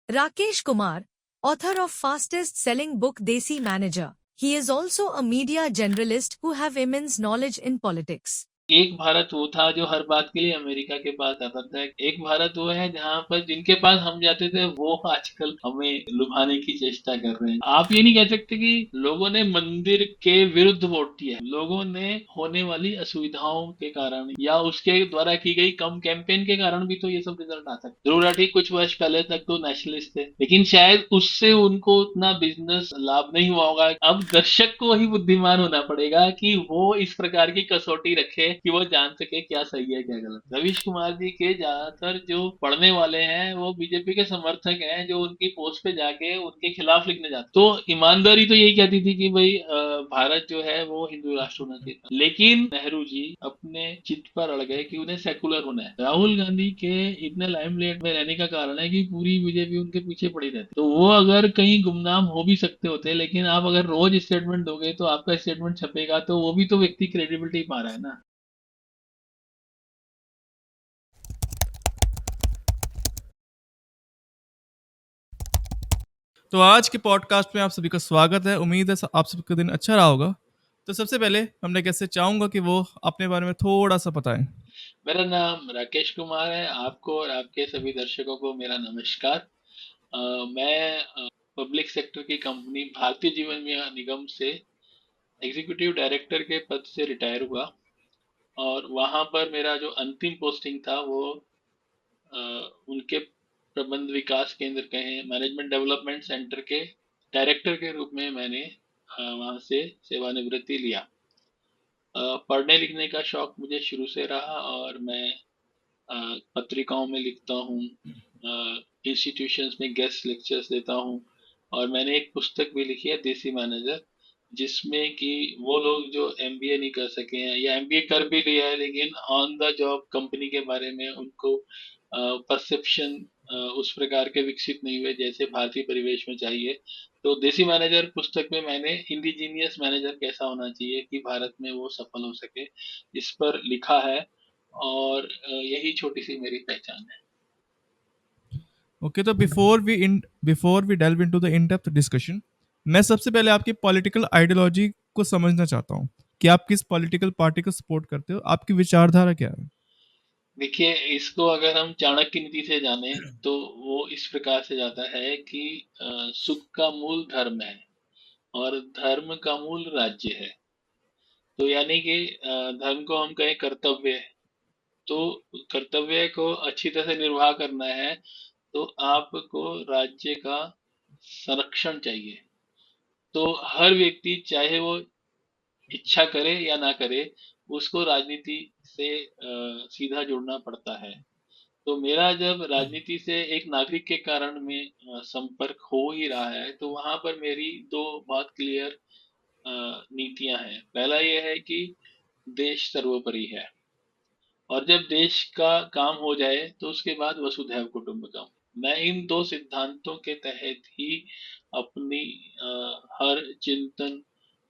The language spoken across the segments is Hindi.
Rakesh Kumar, author of fastest selling book Desi Manager. He is also a media generalist who have immense knowledge in politics. एक भारत वो था जो हर बात के लिए अमेरिका के पास आता था। एक भारत वो है जहाँ पर जिनके पास हम जाते थे वो आजकल हमें लुभाने की चेष्टा कर रहे हैं। आप ये नहीं कह सकते कि लोगों ने मंदिर के विरुद्ध वोट दिया। लोगों ने होने वाली असुविधाओं के कारण या उसके द्वारा की गई कम कैंपेन के कारण भी तो ये सब रिजल्ट आ सकते। जरूर है ठीक, कुछ वर्ष पहले तक तो नेशनलिस्ट थे, लेकिन शायद उससे उनको उतना बिजनेस लाभ नहीं हुआ होगा। अब दर्शक को ही बुद्धिमान होना पड़ेगा कि वो इस प्रकार की कसौटी रखे कि वो जान सके क्या सही है क्या गलत। रवीश कुमार जी के ज्यादातर जो पढ़ने वाले हैं वो बीजेपी के समर्थक हैं, जो उनकी पोस्ट पे जाके उनके खिलाफ लिखने जाते। तो ईमानदारी तो यही कहती थी कि भाई भारत जो है वो हिंदू राष्ट्र होना चाहिए था, लेकिन नेहरू जी अपने चित पर अड़ गए कि उन्हें सेकुलर होना है। राहुल गांधी के इतने लाइमलाइट में रहने का कारण है कि पूरी बीजेपी उनके पीछे पड़ी रहती। तो वो अगर कहीं गुमनाम हो भी सकते होते, लेकिन आप अगर रोज स्टेटमेंट दोगे तो आपका स्टेटमेंट छपेगा, तो वो भी तो व्यक्ति क्रेडिबिलिटी पा रहा है ना। तो आज के पॉडकास्ट में आप सभी का स्वागत है। उम्मीद है आप सबका दिन अच्छा रहा होगा। तो सबसे पहले हमने कैसे चाहूंगा कि वो अपने बारे में थोड़ा सा बताएं। मेरा नाम राकेश कुमार है। आपको और आपके सभी दर्शकों को मेरा नमस्कार। मैं पब्लिक सेक्टर की कंपनी भारतीय जीवन बीमा निगम से एग्जीक्यूटिव डायरेक्टर के पद से रिटायर हुआ, और वहां पर मेरा जो अंतिम पोस्टिंग था वो अ, उनके प्रबंध विकास केंद्र कहें, मैनेजमेंट डेवलपमेंट सेंटर के डायरेक्टर के रूप में मैंने वहां से सेवानिवृत्ति लिया। पढ़ने लिखने का शौक मुझे शुरू से रहा, और मैं पत्रिकाओं में लिखता हूँ, इंस्टीट्यूशंस में गेस्ट लेक्चर्स देता हूँ, और मैंने एक पुस्तक भी लिखी है देसी मैनेजर, जिसमें कि वो लोग जो एमबीए नहीं कर सके हैं या एमबीए कर भी लिया है लेकिन ऑन द जॉब कंपनी के बारे में उनको परसेप्शन उस प्रकार के विकसित नहीं हुए जैसे भारतीय परिवेश में चाहिए। तो देसी मैनेजर पुस्तक में मैंने इंडिजीनियस मैनेजर कैसा होना चाहिए कि भारत में वो सफल हो सके, इस पर लिखा है, और यही छोटी सी मेरी पहचान है। ओके, तो before we delve into the in depth discussion, मैं सबसे पहले आपकी पॉलिटिकल आइडियोलॉजी को समझना चाहता हूँ कि आप किस पॉलिटिकल पार्टी को सपोर्ट करते हो, आपकी विचारधारा क्या है। देखिए, इसको अगर हम चाणक्य नीति से जाने तो वो इस प्रकार से जाता है कि सुख का मूल धर्म है और धर्म का मूल राज्य है। तो यानी कि धर्म को हम कहें कर्तव्य है, तो कर्तव्य को अच्छी तरह से निर्वाह करना है तो आपको राज्य का संरक्षण चाहिए। तो हर व्यक्ति चाहे वो इच्छा करे या ना करे, उसको राजनीति से सीधा जुड़ना पड़ता है। तो मेरा जब राजनीति से एक नागरिक के कारण में संपर्क हो ही रहा है, तो वहां पर मेरी दो बहुत क्लियर नीतियां हैं। पहला ये है कि देश सर्वोपरि है, और जब देश का काम हो जाए तो उसके बाद वसुधैव कुटुंबकम। मैं इन दो सिद्धांतों के तहत ही अपनी हर चिंतन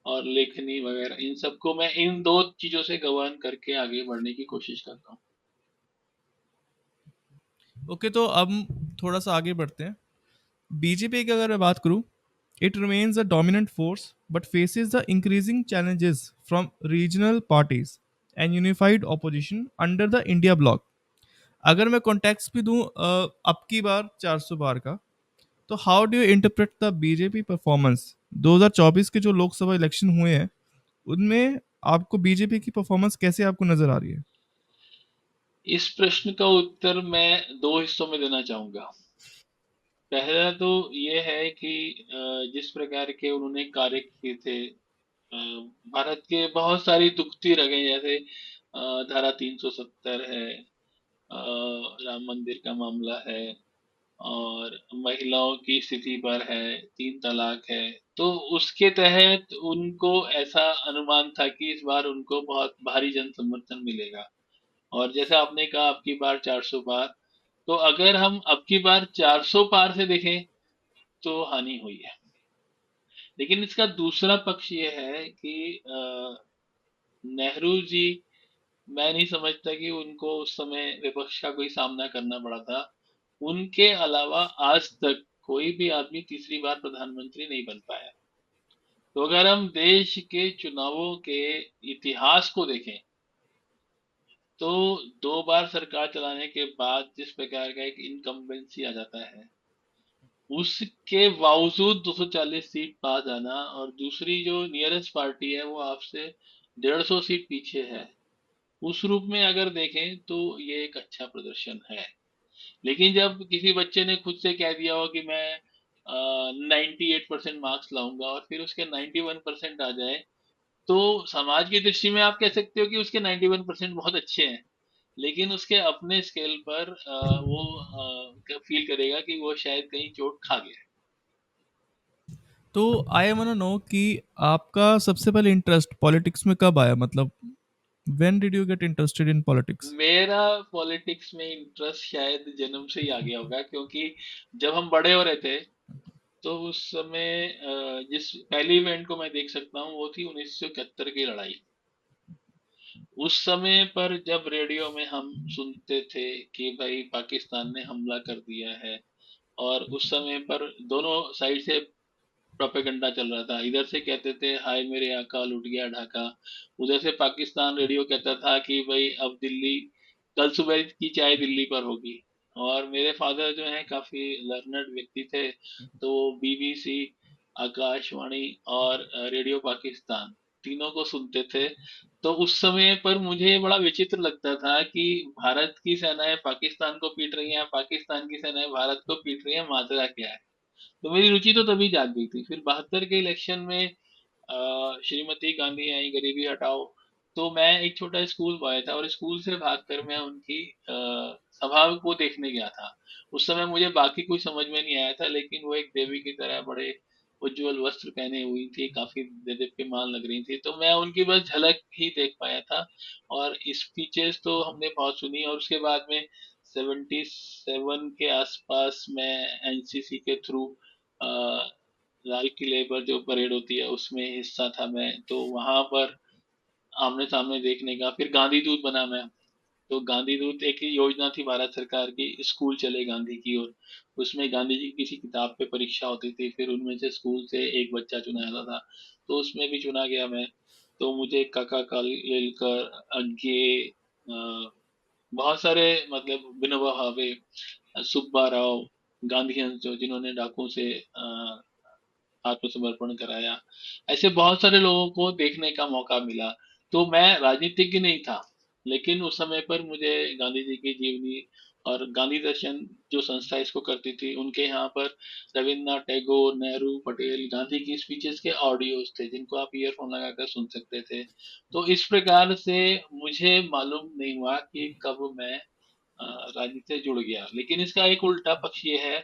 और लेखनी वगैरह इन सबको मैं इन दो चीजों से गवर्न करके आगे बढ़ने की कोशिश करता हूँ। ओके, तो अब थोड़ा सा आगे बढ़ते हैं। बीजेपी की अगर मैं बात करूं, it remains a dominant force but faces the increasing challenges from regional parties and unified opposition under the India block. अगर मैं कॉन्टेक्स्ट भी दूं अब की बार 400 बार का, तो how do you interpret the BJP performance 2024 के जो लोकसभा इलेक्शन हुए हैं, उनमें आपको बीजेपी की परफॉर्मेंस कैसे आपको नजर आ रही है। इस प्रश्न का उत्तर मैं दो हिस्सों में देना चाहूंगा। पहला तो ये है कि जिस प्रकार के उन्होंने कार्य किए थे, भारत के बहुत सारी दुखती रगें, जैसे धारा 370 है, राम मंदिर का मामला है, और महिलाओं की स्थिति पर है, तीन तलाक है। तो उसके तहत उनको ऐसा अनुमान था कि इस बार उनको बहुत भारी जन समर्थन मिलेगा। और जैसा आपने कहा अब की बार 400 पार, तो अगर हम अब की बार 400 पार से देखें तो हानि हुई है। लेकिन इसका दूसरा पक्ष ये है कि नेहरू जी, मैं नहीं समझता कि उनको उस समय विपक्ष का कोई सामना करना पड़ा था। उनके अलावा आज तक कोई भी आदमी तीसरी बार प्रधानमंत्री नहीं बन पाया। तो अगर हम देश के चुनावों के इतिहास को देखें, तो 2 बार सरकार चलाने के बाद जिस प्रकार का एक इनकम्बेंसी आ जाता है, उसके बावजूद 240 सीट पास आना, और दूसरी जो नियरेस्ट पार्टी है वो आपसे 150 सीट पीछे है, उस रूप में अगर देखें तो ये एक अच्छा प्रदर्शन है। लेकिन जब किसी बच्चे ने खुद से कह दिया हो कि मैं 98% मार्क्स लाऊंगा, और फिर उसके 91% आ जाए, तो समाज की दृष्टि में आप कह सकते हो कि उसके 91% बहुत अच्छे हैं, लेकिन उसके अपने स्केल पर वो फील करेगा कि वो शायद कहीं चोट खा गया। तो आई वांट नो कि आपका सबसे पहले इंटरेस्ट पॉलिटिक्स में कब आया, मतलब when did you get interested in politics? मेरा पॉलिटिक्स में इंटरेस्ट शायद जन्म से ही आ गया होगा, क्योंकि जब हम बड़े हो रहे थे, तो उस समय जिस पहली इवेंट को मैं देख सकता हूँ वो थी 1971 की लड़ाई। उस समय पर जब रेडियो में हम सुनते थे कि भाई पाकिस्तान ने हमला कर दिया है, और उस समय पर दोनों साइड से प्रोपेगेंडा चल रहा था। इधर से कहते थे हाय मेरे आका लुट गया ढाका, उधर से पाकिस्तान रेडियो कहता था कि भाई अब दिल्ली, कल सुबह की चाय दिल्ली पर होगी। और मेरे फादर जो हैं काफी लर्नड व्यक्ति थे, तो वो बीबीसी, आकाशवाणी और रेडियो पाकिस्तान तीनों को सुनते थे। तो उस समय पर मुझे बड़ा विचित्र लगता था कि भारत की सेनाएं पाकिस्तान को पीट रही हैं, पाकिस्तान की सेनाएं भारत को पीट रही हैं, माजरा क्या है। तो मेरी रुचि तो तभी जाग गई थी। फिर 72 के इलेक्शन में श्रीमती गांधी आई गरीबी हटाओ, तो मैं एक छोटा स्कूल बॉय था, और स्कूल से भागकर मैं उनकी सभा को देखने गया था। उस समय मुझे बाकी कुछ समझ में नहीं आया था, लेकिन वो एक देवी की तरह बड़े उज्जवल वस्त्र पहने हुई थी, काफी देदीप्यमान लग रही थी, तो मैं उनकी बस झलक ही देख पाया था। और स्पीचेस तो हमने बहुत सुनी, और उसके बाद में 77 के आसपास मैं एनसीसी के थ्रू लाल किले पर जो परेड होती है उसमें हिस्सा था मैं, तो वहां पर आमने सामने देखने का। फिर गांधी दूत बना मैं। तो गांधी दूत एक ही योजना थी भारत सरकार की, स्कूल चले गांधी की ओर। उसमें गांधी जी की किसी किताब पे परीक्षा होती थी, फिर उनमें से स्कूल से एक बच्चा चुना जाता था, तो उसमें भी चुना गया मैं। तो मुझे काका कालेलकर, अज्ञे, बहुत सारे, मतलब विनोबा भावे, सुब्बा राव, गांधीयंस जो जिन्होंने डाकू से आत्मसमर्पण कराया, ऐसे बहुत सारे लोगों को देखने का मौका मिला। तो मैं राजनीतिज्ञ नहीं था, लेकिन उस समय पर मुझे गांधी जी की जीवनी और गांधी दर्शन जो संस्था इसको करती थी, उनके यहाँ पर रविन्द्रनाथ टैगोर, नेहरू, पटेल, गांधी की स्पीचेस के ऑडियोज थे जिनको आप ईयरफोन लगाकर सुन सकते थे। तो इस प्रकार से मुझे मालूम नहीं हुआ कि कब मैं राजनीति से जुड़ गया। लेकिन इसका एक उल्टा पक्ष ये है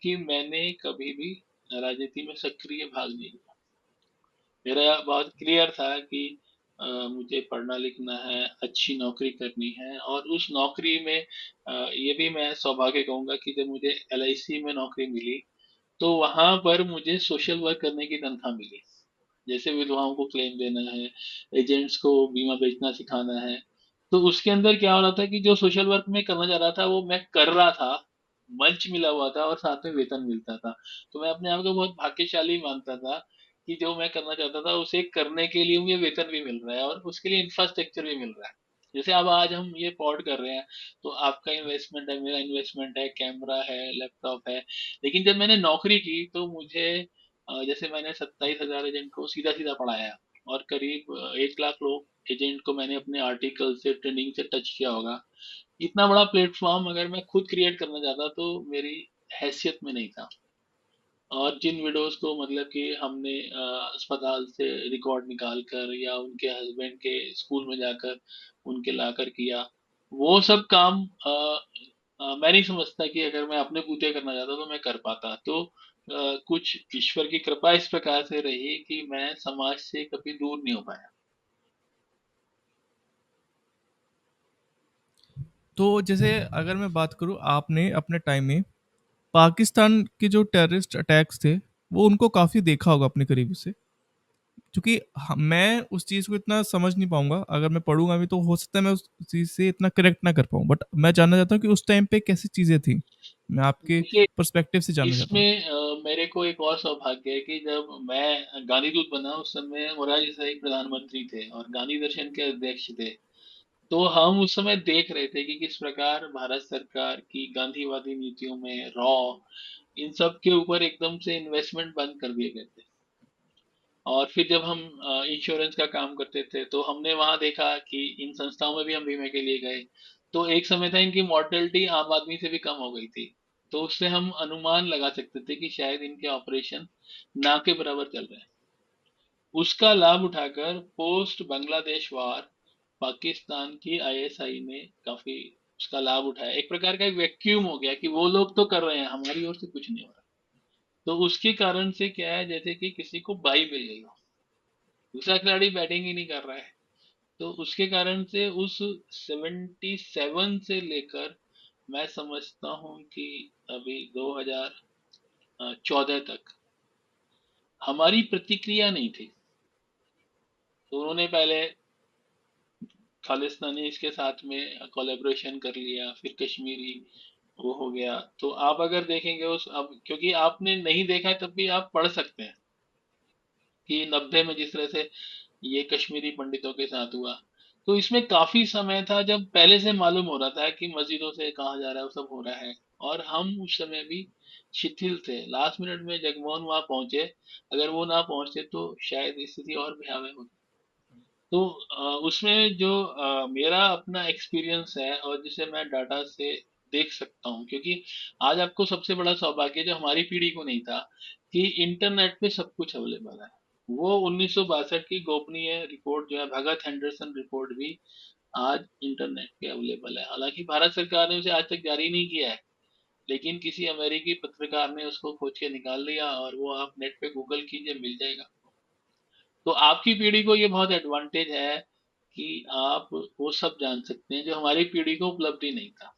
कि मैंने कभी भी राजनीति में सक्रिय भाग नहीं लिया। मेरा बहुत क्लियर था कि मुझे पढ़ना लिखना है, अच्छी नौकरी करनी है, और उस नौकरी में ये भी मैं सौभाग्य कहूंगा कि जब मुझे एलआईसी में नौकरी मिली, तो वहां पर मुझे सोशल वर्क करने की तनख्वाह मिली। जैसे विधवाओं को क्लेम देना है, एजेंट्स को बीमा बेचना सिखाना है। तो उसके अंदर क्या हो रहा था कि जो सोशल वर्क में करना चाह रहा था वो मैं कर रहा था, मंच मिला हुआ था और साथ में वेतन मिलता था। तो मैं अपने आप को बहुत भाग्यशाली मानता था कि जो मैं करना चाहता था उसे करने के लिए मुझे वेतन भी मिल रहा है और उसके लिए इंफ्रास्ट्रक्चर भी मिल रहा है। जैसे अब आज हम ये पॉड कर रहे हैं, तो आपका इन्वेस्टमेंट है, मेरा इन्वेस्टमेंट है, कैमरा है, लैपटॉप है। लेकिन जब मैंने नौकरी की तो मुझे जैसे मैंने 27,000 एजेंट को सीधा सीधा पढ़ाया, और करीब 1 लाख लोग एजेंट को मैंने अपने आर्टिकल से, ट्रेनिंग से टच किया होगा। इतना बड़ा प्लेटफॉर्म अगर मैं खुद क्रिएट करना चाहता तो मेरी हैसियत में नहीं था। और जिन वीडियोस को, मतलब कि हमने अस्पताल से रिकॉर्ड निकाल कर या उनके हस्बैंड के स्कूल में जाकर उनके लाकर किया, वो सब काम मैं नहीं समझता कि अगर मैं अपने बूते करना चाहता तो मैं कर पाता। तो कुछ ईश्वर की कृपा इस प्रकार से रही कि मैं समाज से कभी दूर नहीं हो पाया। तो जैसे अगर मैं बात करूँ, आपने अपने टाइम में पाकिस्तान के जो टेररिस्ट अटैक्स थे, वो उनको काफ़ी देखा होगा अपने करीब से। क्योंकि मैं उस चीज़ को इतना समझ नहीं पाऊंगा, अगर मैं पढ़ूंगा भी तो हो सकता है मैं उस चीज़ से इतना करेक्ट ना कर पाऊँ, बट मैं जानना चाहता हूँ कि उस टाइम पे कैसी चीज़ें थी, मैं आपके देखिए, पर्सपेक्टिव से जानना चाहता हूँ। इसमें मेरे को एक और सौभाग्य है कि जब मैं गांधी दूत बना उस समय मोरारजी देसाई प्रधानमंत्री थे और गांधी दर्शन के अध्यक्ष थे। तो हम उस समय देख रहे थे कि किस प्रकार भारत सरकार की गांधीवादी नीतियों में रॉ इन सब के ऊपर एकदम से इन्वेस्टमेंट बंद कर दिए गए थे। और फिर जब हम इंश्योरेंस का काम करते थे तो हमने वहां देखा कि इन संस्थाओं में भी हम बीमे के लिए गए। तो एक समय था इनकी मॉर्टेलिटी आम आदमी से भी कम हो गई थी। तो उससे हम अनुमान लगा सकते थे कि शायद इनके ऑपरेशन ना के बराबर चल रहे हैं। उसका लाभ उठाकर पोस्ट बांग्लादेश वार पाकिस्तान की आईएसआई ने काफी उसका लाभ उठाया। एक प्रकार का एक वैक्यूम हो गया कि वो लोग तो कर रहे हैं, हमारी ओर से कुछ नहीं हो रहा। तो उसके कारण से क्या है, जैसे कि किसी को बाई मिल गई हो, दूसरा खिलाड़ी बैटिंग ही नहीं कर रहा है। तो उसके कारण से उस 77 से लेकर मैं समझता हूँ कि अभी 2014 तक हमारी प्रतिक्रिया नहीं थी। तो उन्होंने पहले खालिस्तानी इसके साथ में कोलेब्रेशन कर लिया, फिर कश्मीरी वो हो गया। तो आप अगर देखेंगे उस अब, क्योंकि आपने नहीं देखा है तब भी आप पढ़ सकते हैं कि 90 में जिस तरह से ये कश्मीरी पंडितों के साथ हुआ। तो इसमें काफी समय था जब पहले से मालूम हो रहा था कि मस्जिदों से कहा जा रहा है वो सब हो रहा है। और हम उस समय भी शिथिल थे, लास्ट मिनट में जगमोहन वहां पहुंचे। अगर वो ना पहुंचते तो शायद स्थिति और भयावह होती। तो उसमें जो मेरा अपना एक्सपीरियंस है और जिसे मैं डाटा से देख सकता हूँ, क्योंकि आज आपको सबसे बड़ा सौभाग्य जो हमारी पीढ़ी को नहीं था कि इंटरनेट पे सब कुछ अवेलेबल है। वो 1962 की गोपनीय रिपोर्ट जो है, भगत हेंडरसन रिपोर्ट भी आज इंटरनेट पे अवेलेबल है। हालांकि भारत सरकार ने उसे आज तक जारी नहीं किया है, लेकिन किसी अमेरिकी पत्रकार ने उसको खोज के निकाल लिया और वो आप नेट पे गूगल कीजिए मिल जाएगा। तो आपकी पीढ़ी को ये बहुत एडवांटेज है कि आप वो सब जान सकते हैं जो हमारी पीढ़ी को उपलब्ध ही नहीं था।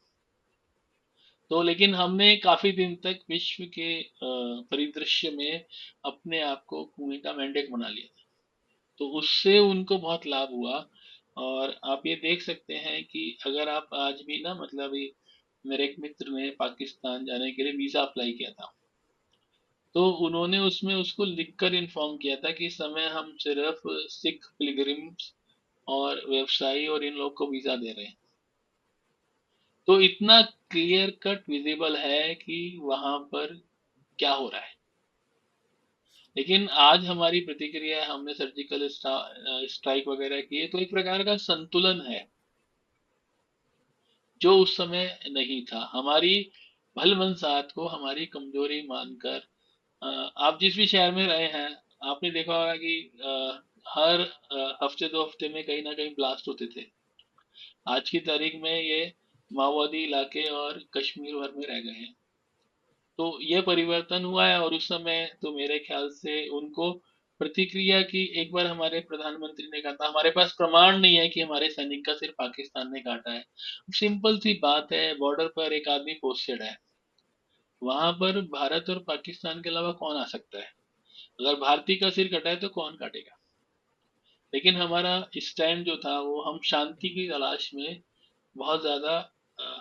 तो लेकिन हमने काफी दिन तक विश्व के परिदृश्य में अपने आप को कुएं का मेंढक बना लिया था। तो उससे उनको बहुत लाभ हुआ। और आप ये देख सकते हैं कि अगर आप आज भी ना, मतलब ये मेरे एक मित्र ने पाकिस्तान जाने के लिए वीजा अप्लाई किया था। तो उन्होंने उसमें उसको लिखकर इन्फॉर्म किया था कि इस समय हम सिर्फ सिख पिलग्रिम्स और व्यवसायी और इन लोग को वीजा दे रहे हैं। तो इतना क्लियर कट विजिबल है कि वहां पर क्या हो रहा है। लेकिन आज हमारी प्रतिक्रिया है, हमने सर्जिकल स्ट्राइक वगैरह किए, तो एक प्रकार का संतुलन है जो उस समय नहीं था। हमारी भलमनसाहत को हमारी कमजोरी मानकर आप जिस भी शहर में रहे हैं, आपने देखा होगा कि हर हफ्ते 2 हफ्ते में कहीं ना कहीं ब्लास्ट होते थे। आज की तारीख में ये माओवादी इलाके और कश्मीर भर में रह गए हैं। तो ये परिवर्तन हुआ है। और उस समय तो मेरे ख्याल से उनको प्रतिक्रिया की, एक बार हमारे प्रधानमंत्री ने कहा था, हमारे पास प्रमाण नहीं है कि हमारे सैनिक का सिर्फ पाकिस्तान ने काटा है। सिंपल सी बात है, बॉर्डर पर एक आदमी पोस्टेड है, वहां पर भारत और पाकिस्तान के अलावा कौन आ सकता है? अगर भारतीय का सिर कटा है तो कौन काटेगा? लेकिन हमारा स्टैंड जो था वो, हम शांति की तलाश में बहुत ज्यादा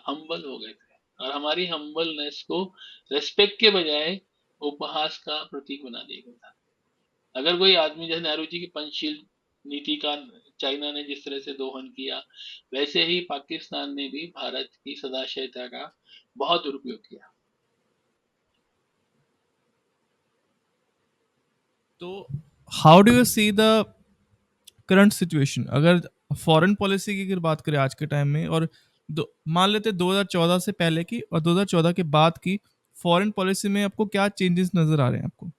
हम्बल हो गए थे। और हमारी हम्बलनेस को रेस्पेक्ट के बजाय उपहास का प्रतीक बना दिया गया था। अगर कोई आदमी, जैसे नेहरू जी की पंचशील नीति का चाइना ने जिस तरह से दोहन किया, वैसे ही पाकिस्तान ने भी भारत की सदाशयता का बहुत दुरुपयोग किया। तो how do you see the current situation, अगर फॉरेन पॉलिसी की अगर बात करें आज के टाइम में, और मान लेते हैं 2014 से पहले की और 2014 के बाद की फॉरेन पॉलिसी में आपको क्या चेंजेस नजर आ रहे हैं आपको?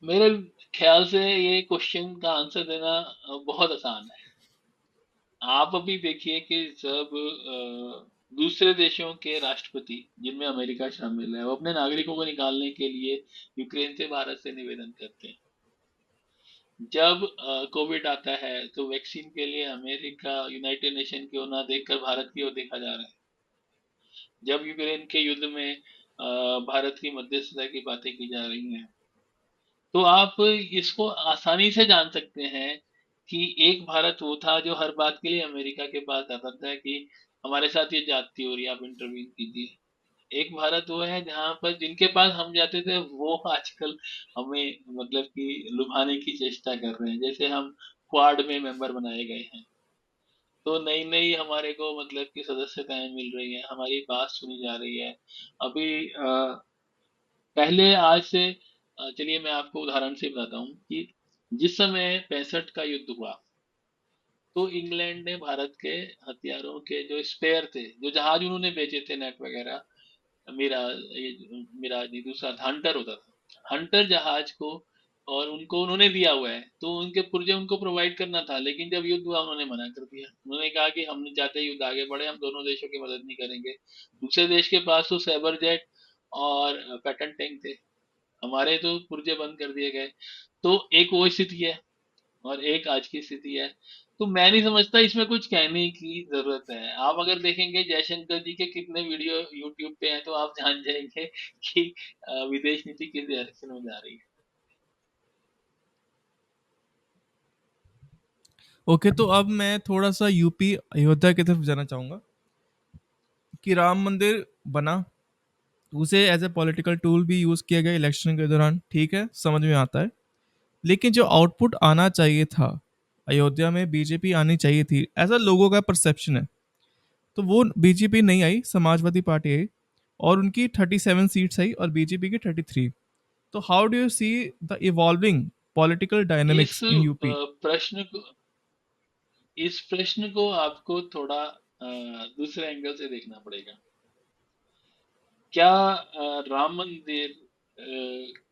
मेरे ख्याल से ये क्वेश्चन का आंसर देना बहुत आसान है। आप अभी देखिए कि जब दूसरे देशों के राष्ट्रपति, जिनमें अमेरिका शामिल है, वो अपने नागरिकों को निकालने के लिए यूक्रेन से, भारत से निवेदन करते हैं। जब कोविड आता है तो वैक्सीन के लिए अमेरिका यूनाइटेड नेशन की ओर ना देखकर भारत की ओर देखा जा रहा है। जब यूक्रेन के युद्ध में भारत की मध्यस्थता की बातें की जा रही हैं, तो आप इसको आसानी से जान सकते हैं कि एक भारत वो था जो हर बात के लिए अमेरिका के पास आता था कि हमारे साथ ये ज्यादती हो रही है, आप इंटरवीन कीजिए। एक भारत वो है जहाँ पर जिनके पास हम जाते थे वो आजकल हमें मतलब कि लुभाने की चेष्टा कर रहे हैं। जैसे हम क्वाड में मेंबर बनाए गए हैं, तो नई नई हमारे को मतलब कि सदस्यताएं मिल रही है, हमारी बात सुनी जा रही है। अभी पहले आज से चलिए मैं आपको उदाहरण से बताता हूँ कि जिस समय 65 का युद्ध हुआ, तो इंग्लैंड ने भारत के हथियारों के जो स्पेयर थे, जो जहाज उन्होंने बेचे थे नेट वगैरह, मेरा ये मिराज नहीं, दूसरा था, हंटर होता था, हंटर जहाज को, और उनको उन्होंने दिया हुआ है, तो उनके पुर्जे उनको प्रोवाइड करना था। लेकिन जब युद्ध हुआ उन्होंने मना कर दिया। उन्होंने कहा कि हम नहीं चाहते युद्ध आगे बढ़े, हम दोनों देशों की मदद नहीं करेंगे। दूसरे देश के पास तो सैबर जेट और पैटर्न टैंक थे, हमारे तो पुर्जे बंद कर दिए गए। तो एक वो स्थिति है और एक आज की स्थिति है। तो मैं नहीं समझता इसमें कुछ कहने की जरूरत है। आप अगर देखेंगे जयशंकर जी के कितने वीडियो यूट्यूब पे हैं, तो आप जान जाएंगे कि विदेश नीति किस डायरेक्शन में जा रही है। ओके, तो अब मैं थोड़ा सा यूपी अयोध्या की तरफ जाना चाहूँगा कि राम मंदिर बना, उसे एज ए पॉलिटिकल टूल भी यूज़ किया गया इलेक्शन के दौरान, ठीक है, समझ में आता है। लेकिन जो आउटपुट आना चाहिए था, अयोध्या में बीजेपी आनी चाहिए थी, ऐसा लोगों का परसेप्शन है। तो वो बीजेपी नहीं आई, समाजवादी पार्टी आई और उनकी 37 सीट्स आई और बीजेपी की 33। तो how do you see the evolving political इस डायनेमिक्स इन यूपी? प्रश्न को इस प्रश्न को आपको थोड़ा दूसरे एंगल से देखना पड़ेगा। क्या राम मंदिर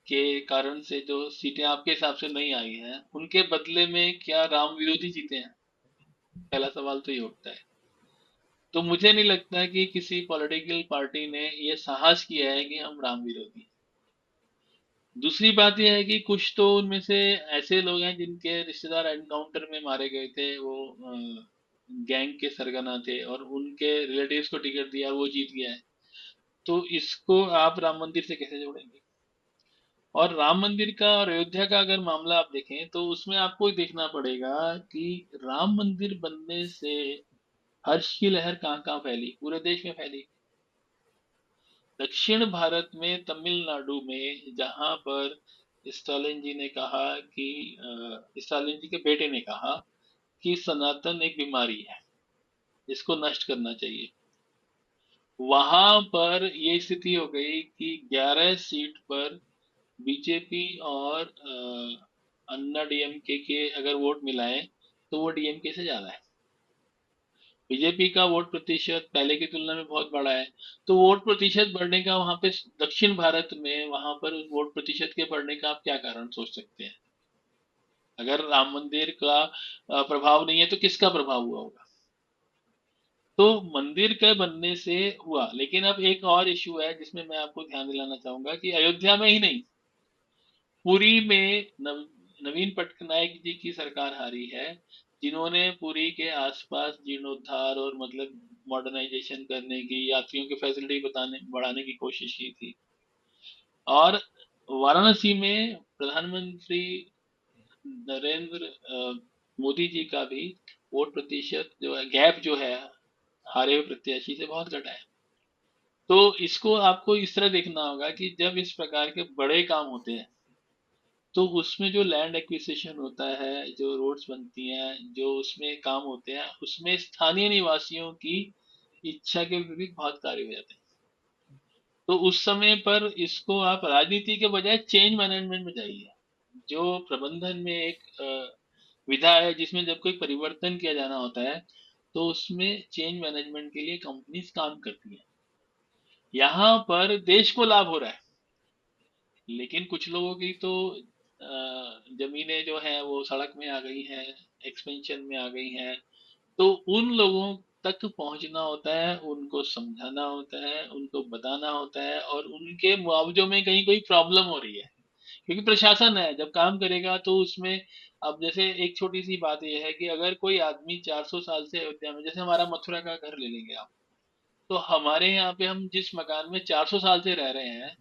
के कारण से जो सीटें आपके हिसाब से नहीं आई हैं, उनके बदले में क्या राम विरोधी जीते हैं? पहला सवाल तो ये उठता है। तो मुझे नहीं लगता कि किसी पॉलिटिकल पार्टी ने ये साहस किया है कि हम राम विरोधी हैं। दूसरी बात यह है कि कुछ तो उनमें से ऐसे लोग हैं जिनके रिश्तेदार एनकाउंटर में मारे गए थे, वो गैंग के सरगना थे, और उनके रिलेटिव्स को टिकट दिया, वो जीत गया है। तो इसको आप राम मंदिर से कैसे जोड़ेंगे? और राम मंदिर का और अयोध्या का अगर मामला आप देखें, तो उसमें आपको देखना पड़ेगा कि राम मंदिर बनने से हर्ष की लहर कहाँ कहाँ फैली, पूरे देश में फैली। दक्षिण भारत में तमिलनाडु में, जहां पर स्टालिन जी ने कहा कि स्टालिन जी के बेटे ने कहा कि सनातन एक बीमारी है, इसको नष्ट करना चाहिए, वहां पर ये स्थिति हो गई कि 11 सीट पर बीजेपी और अन्ना डीएमके के अगर वोट मिलाएं, तो वो डीएमके से ज्यादा है। बीजेपी का वोट प्रतिशत पहले की तुलना में बहुत बड़ा है। तो वोट प्रतिशत बढ़ने का वहां पे दक्षिण भारत में, वहां पर वोट प्रतिशत के बढ़ने का आप क्या कारण सोच सकते हैं? अगर राम मंदिर का प्रभाव नहीं है तो किसका प्रभाव हुआ होगा? तो मंदिर के बनने से हुआ। लेकिन अब एक और इशू है जिसमें मैं आपको ध्यान दिलाना चाहूंगा कि अयोध्या में ही नहीं, पुरी में नवीन पटनायक जी की सरकार हारी है, जिन्होंने पुरी के आसपास जीर्णोद्धार और मतलब मॉडर्नाइजेशन करने की, यात्रियों की फैसिलिटी बताने बढ़ाने की कोशिश की थी। और वाराणसी में प्रधानमंत्री नरेंद्र मोदी जी का भी वोट प्रतिशत जो है, गैप जो है हारे हुए प्रत्याशी से बहुत घटा है। तो इसको आपको इस तरह देखना होगा कि जब इस प्रकार के बड़े काम होते हैं, तो उसमें जो लैंड एक्विजिशन होता है, जो रोड्स बनती हैं, जो उसमें काम होते हैं, उसमें स्थानीय निवासियों की इच्छा के विपरीत बहुत कार्य हो जाते हैं। तो उस समय पर इसको आप राजनीति के बजाय चेंज मैनेजमेंट में जाइए। जो प्रबंधन में एक विधा है जिसमें जब कोई परिवर्तन किया जाना होता है, तो उसमें चेंज मैनेजमेंट के लिए कंपनीज काम करती है। यहाँ पर देश को लाभ हो रहा है, लेकिन कुछ लोगों की तो जमीनें जो हैं वो सड़क में आ गई हैं, एक्सपेंशन में आ गई हैं। तो उन लोगों तक पहुंचना होता है, उनको समझाना होता है, उनको बताना होता है, और उनके मुआवजों में कहीं कोई प्रॉब्लम हो रही है, क्योंकि प्रशासन है जब काम करेगा तो उसमें। अब जैसे एक छोटी सी बात यह है कि अगर कोई आदमी 400 साल से अयोध्या में, जैसे हमारा मथुरा का घर ले लेंगे आप, तो हमारे यहाँ पे हम जिस मकान में 400 साल से रह रहे हैं,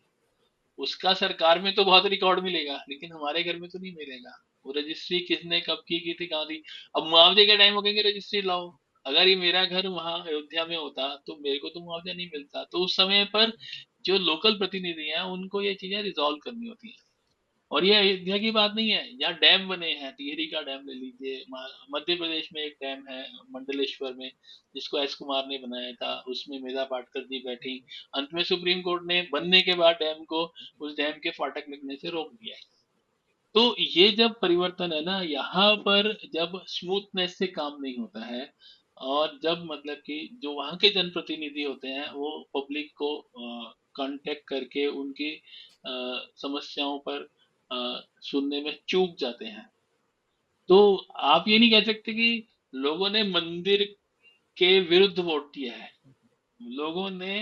उसका सरकार में तो बहुत रिकॉर्ड मिलेगा, लेकिन हमारे घर में तो नहीं मिलेगा। वो रजिस्ट्री किसने कब की थी, कहाँ थी। अब मुआवजे के टाइम हो कहेंगे रजिस्ट्री लाओ। अगर ये मेरा घर वहां अयोध्या में होता तो मेरे को तो मुआवजा नहीं मिलता, तो उस समय पर जो लोकल प्रतिनिधि हैं उनको ये चीजें रिजॉल्व करनी होती है। और ये अयोध्या की बात नहीं है, यहाँ डैम बने हैं, टिहरी का डैम ले लीजिए, मध्य प्रदेश में एक डैम है मंडलेश्वर में, जिसको एस कुमार ने बनाया था, उसमें मेधा पाटकर जी बैठी। अंत में सुप्रीम कोर्ट ने बनने के बाद डैम को, उस डैम के फाटक लगने से रोक दिया है। तो ये जब परिवर्तन है ना, यहाँ पर जब स्मूथनेस से काम नहीं होता है, और जब मतलब कि जो वहाँ के जनप्रतिनिधि होते हैं वो पब्लिक को कांटेक्ट करके उनकी समस्याओं पर सुनने में चूक जाते हैं, तो आप ये नहीं कह सकते कि लोगों ने मंदिर के विरुद्ध वोट दिया है। लोगों ने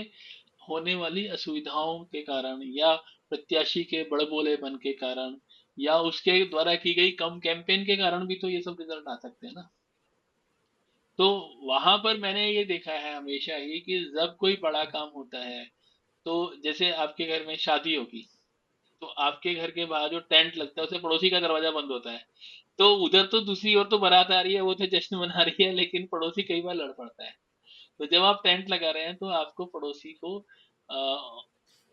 होने वाली असुविधाओं के कारण, या प्रत्याशी के बड़बोलेपन के कारण, या उसके द्वारा की गई कम कैंपेन के कारण भी तो ये सब रिजल्ट आ सकते हैं ना। तो वहां पर मैंने ये देखा है हमेशा ही कि जब कोई बड़ा काम होता है, तो जैसे आपके घर में शादी होगी, तो आपके घर के बाहर जो टेंट लगता है उससे पड़ोसी का दरवाजा बंद होता है। तो उधर तो दूसरी ओर तो बारात आ रही है, वो तो जश्न मना रही है, लेकिन पड़ोसी कई बार लड़ पड़ता है। तो जब आप टेंट लगा रहे हैं तो आपको पड़ोसी को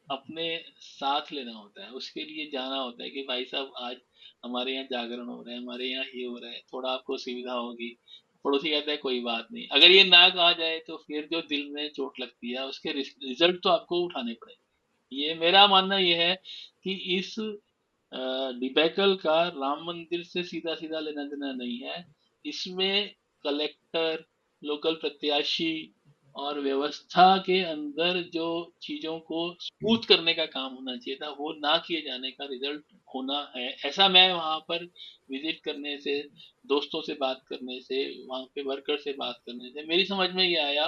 अपने साथ लेना होता है, उसके लिए जाना होता है कि भाई साहब आज हमारे यहाँ जागरण हो रहा है, हमारे यहाँ ये हो रहा है, थोड़ा आपको सुविधा होगी। पड़ोसी कहता है कोई बात नहीं। अगर ये ना कहा जाए तो फिर जो दिल में चोट लगती है उसके रिजल्ट तो आपको उठाने पड़ेंगे। ये मेरा मानना ये है कि इस डिबेकल का राम मंदिर से सीधा सीधा लेना देना नहीं है। इसमें कलेक्टर, लोकल प्रत्याशी और व्यवस्था के अंदर जो चीजों को स्मूथ करने का काम होना चाहिए था, वो ना किए जाने का रिजल्ट होना है। ऐसा मैं वहां पर विजिट करने से, दोस्तों से बात करने से, वहां पे वर्कर से बात करने से मेरी समझ में ये आया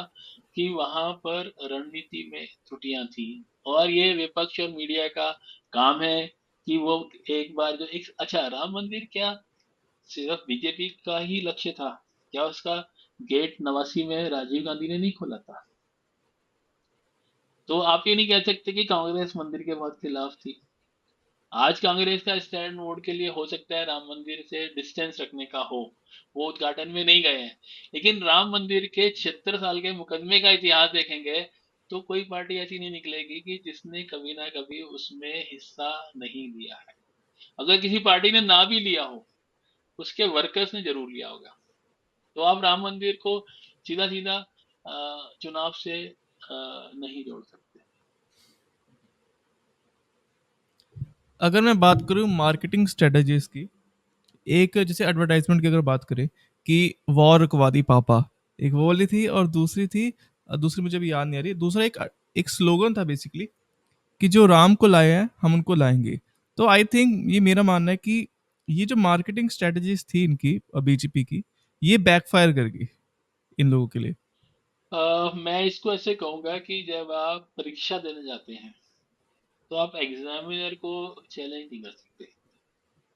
कि वहां पर रणनीति में त्रुटियां थी। और ये विपक्ष और मीडिया का काम है कि वो एक बार जो एक, अच्छा राम मंदिर क्या सिर्फ बीजेपी का ही लक्ष्य था? क्या उसका गेट 89 में राजीव गांधी ने नहीं खोला था? तो आप ये नहीं कह सकते कि कांग्रेस मंदिर के बहुत खिलाफ थी। आज कांग्रेस का स्टैंड वोट के लिए हो सकता है राम मंदिर से डिस्टेंस रखने का हो, वो उद्घाटन में नहीं गए हैं, लेकिन राम मंदिर के 76 साल के मुकदमे का इतिहास देखेंगे तो कोई पार्टी ऐसी नहीं निकलेगी कि जिसने कभी ना कभी उसमें हिस्सा नहीं लिया है। अगर किसी पार्टी ने ना भी लिया हो, उसके वर्कर्स ने जरूर लिया होगा। तो आप राम मंदिर को सीधा सीधा चुनाव से नहीं जोड़ सकते। अगर मैं बात करूँ मार्केटिंग स्ट्रेटजीज की, एक जैसे एडवर्टाइजमेंट की अगर बात करें कि वॉर रुकवादी पापा, एक वो वाली थी, और दूसरी थी, दूसरी मुझे अभी याद नहीं आ रही, दूसरा एक एक स्लोगन था बेसिकली कि जो राम को लाए हैं हम उनको लाएंगे। तो आई थिंक ये मेरा मानना है कि ये जो मार्केटिंग स्ट्रेटजीज थी इनकी बीजेपी की, ये बैकफायर कर गई इन लोगों के लिए। मैं इसको ऐसे कहूंगा कि जब आप परीक्षा देने जाते हैं तो आप एग्जामिनर को चैलेंज नहीं कर सकते।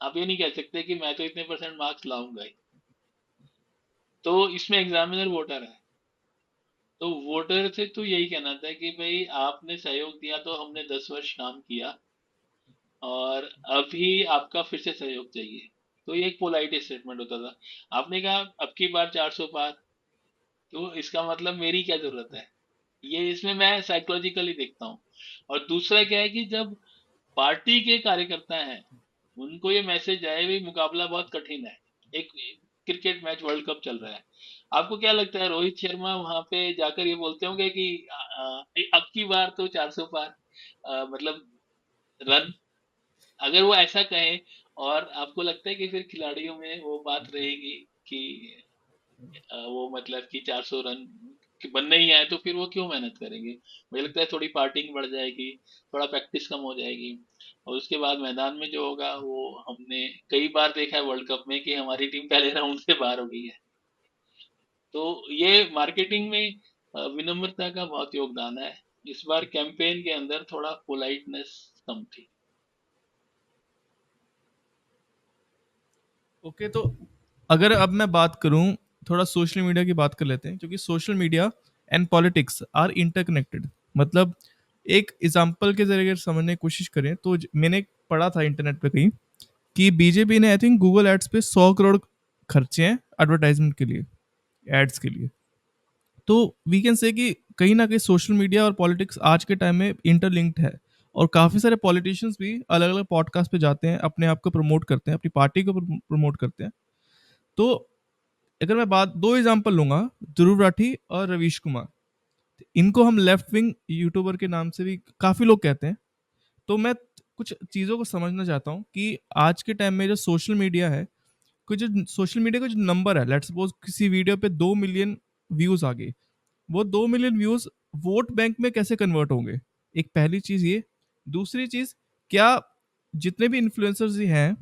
आप ये नहीं कह सकते कि मैं तो इतने परसेंट मार्क्स लाऊंगा ही। तो इसमें एग्जामिनर वोटर है, तो वोटर से तो यही कहना था कि भाई आपने सहयोग दिया तो हमने 10 वर्ष काम किया, और अभी आपका फिर से सहयोग चाहिए। तो ये एक पोलाइट स्टेटमेंट होता था। आपने कहा अब की बार 400 पार, तो इसका मतलब मेरी क्या जरूरत है। ये इसमें मैं साइकोलॉजिकली देखता हूँ। और दूसरा क्या है कि जब पार्टी के कार्यकर्ता हैं, उनको ये मैसेज जाए भी मुकाबला बहुत कठिन है, एक क्रिकेट मैच वर्ल्ड कप चल रहा है, आपको क्या लगता है रोहित शर्मा वहां पे जाकर ये बोलते होंगे कि अब की बार तो 400 पार, मतलब रन? अगर वो ऐसा कहें, और आपको लगता है कि फिर खिलाड़ियों में वो बात रहेगी कि वो मतलब कि 400 रन बनने ही आए, तो फिर वो क्यों मेहनत करेंगे? मुझे लगता है थोड़ी पार्टिंग बढ़ जाएगी, थोड़ा प्रैक्टिस कम हो जाएगी, और उसके बाद मैदान में जो होगा वो हमने कई बार देखा है वर्ल्ड कप में कि हमारी टीम पहले राउंड से बाहर हो गई है। तो ये मार्केटिंग में विनम्रता का बहुत योगदान है। इस बार कैंपेन के अंदर थोड़ा पोलाइटनेस कम थी। ओके, तो अगर अब मैं बात करूं, थोड़ा सोशल मीडिया की बात कर लेते हैं, क्योंकि social media and politics are interconnected. मतलब एक एग्जांपल के जरिए अगर समझने की कोशिश करें तो मैंने पढ़ा था इंटरनेट पे कहीं कि बीजेपी ने आई थिंक गूगल एड्स पे 100 करोड़ खर्चे हैं एडवर्टाइजमेंट के लिए, एड्स के लिए। तो वी कैन से कि कहीं ना कहीं सोशल मीडिया और पॉलिटिक्स आज के टाइम में इंटरलिंक्ड है, और काफ़ी सारे पॉलिटिशियंस भी अलग अलग पॉडकास्ट पे जाते हैं, अपने आप को प्रमोट करते हैं, अपनी पार्टी को प्रमोट करते हैं। तो अगर मैं बात दो एग्जांपल लूंगा, ध्रुव राठी और रवीश कुमार, इनको हम लेफ्ट विंग यूट्यूबर के नाम से भी काफ़ी लोग कहते हैं। तो मैं कुछ चीज़ों को समझना चाहता हूँ कि आज के टाइम में जो सोशल मीडिया है, कुछ जो सोशल मीडिया का जो नंबर है, लेट्स सपोज किसी वीडियो पे 2 मिलियन व्यूज आ गए, वो 2 मिलियन व्यूज वोट बैंक में कैसे कन्वर्ट होंगे? एक पहली चीज ये। दूसरी चीज, क्या जितने भी इन्फ्लुएंसर्स हैं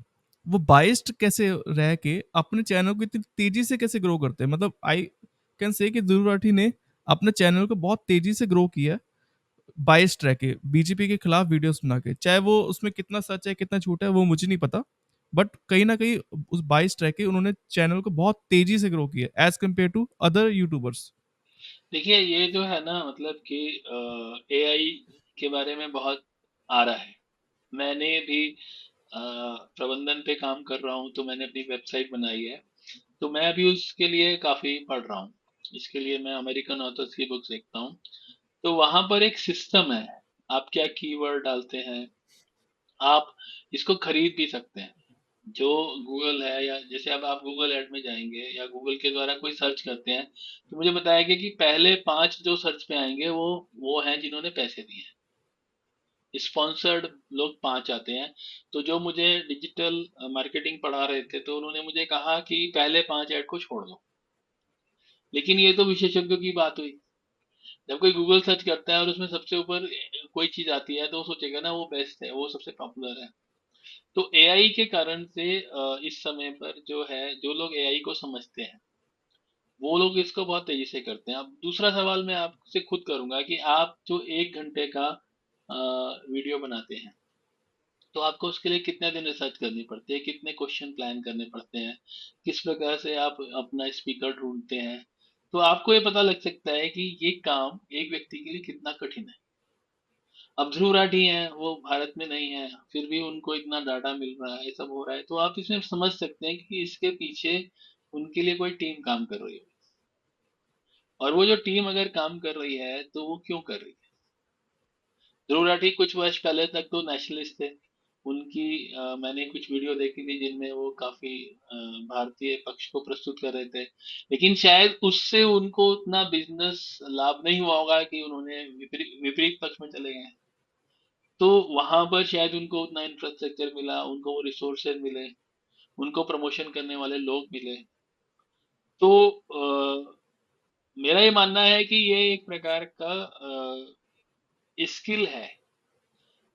वो बाइस्ड कैसे रह के अपने चैनल को इतनी तेजी से कैसे ग्रो करते हैं? मतलब आई कैन से कि ध्रुव राठी ने अपने चैनल को बहुत तेजी से ग्रो किया, बाइस्ड रह के, बीजेपी के खिलाफ वीडियोस बना के, चाहे वो उसमें कितना सच है कितना झूठ है वो मुझे नहीं पता, बट कहीं ना कहीं उस बाइस्ड रह के उन्होंने चैनल को बहुत तेजी से ग्रो किया as compared to other youtubers. देखिए, ये जो है ना, मतलब कि एआई के बारे में बहुत आ रहा है। मैंने भी प्रबंधन पे काम कर रहा हूँ, तो मैंने अपनी वेबसाइट बनाई है। तो मैं अभी उसके लिए काफी पढ़ रहा हूँ। इसके लिए मैं अमेरिकन ऑथर्स की बुक्स देखता हूँ। तो वहां पर एक सिस्टम है। आप क्या कीवर्ड डालते हैं, आप इसको खरीद भी सकते हैं। जो गूगल है, या जैसे अब आप गूगल ऐड में जाएंगे या गूगल के द्वारा कोई सर्च करते हैं, तो मुझे बताया गया कि पहले 5 जो सर्च पे आएंगे वो हैं जिन्होंने पैसे दिए हैं। स्पॉन्सर्ड लोग 5 आते हैं। तो जो मुझे डिजिटल मार्केटिंग पढ़ा रहे थे, तो उन्होंने मुझे कहा कि पहले 5 ऐड को छोड़ दो। लेकिन ये तो विशेषज्ञों की बात हुई। जब कोई गूगल सर्च करता है और उसमें सबसे ऊपर कोई चीज आती है, तो वो सोचेगा ना वो बेस्ट है, वो सबसे पॉपुलर है। तो एआई के कारण से इस समय पर जो है, जो लोग एआई को समझते हैं, वो लोग इसको बहुत तेजी से करते हैं। अब दूसरा सवाल मैं आपसे खुद करूंगा कि आप जो 1 घंटे का वीडियो बनाते हैं, तो आपको उसके लिए कितने दिन रिसर्च करनी पड़ती है, कितने क्वेश्चन प्लान करने पड़ते हैं, किस प्रकार से आप अपना स्पीकर ढूंढते हैं। तो आपको ये पता लग सकता है कि ये काम एक व्यक्ति के लिए कितना कठिन है। अब ध्रुव राठी हैं, वो भारत में नहीं है, फिर भी उनको इतना डाटा मिल रहा है, ये सब हो रहा है, तो आप इसमें समझ सकते हैं कि इसके पीछे उनके लिए कोई टीम काम कर रही है। और वो जो टीम अगर काम कर रही है, तो वो क्यों कर रही है? ध्रुव राठी कुछ वर्ष पहले तक तो नेशनलिस्ट थे। उनकी मैंने कुछ वीडियो देखी थी जिनमें वो काफी भारतीय पक्ष को प्रस्तुत कर रहे थे। लेकिन शायद उससे उनको उतना बिजनेस लाभ नहीं हुआ होगा कि उन्होंने विपरीत विपरीत पक्ष में चले गए। तो वहां पर शायद उनको उतना इंफ्रास्ट्रक्चर मिला, उनको वो रिसोर्सेज मिले, उनको प्रमोशन करने वाले लोग मिले। तो मेरा ये मानना है कि ये एक प्रकार का स्किल है,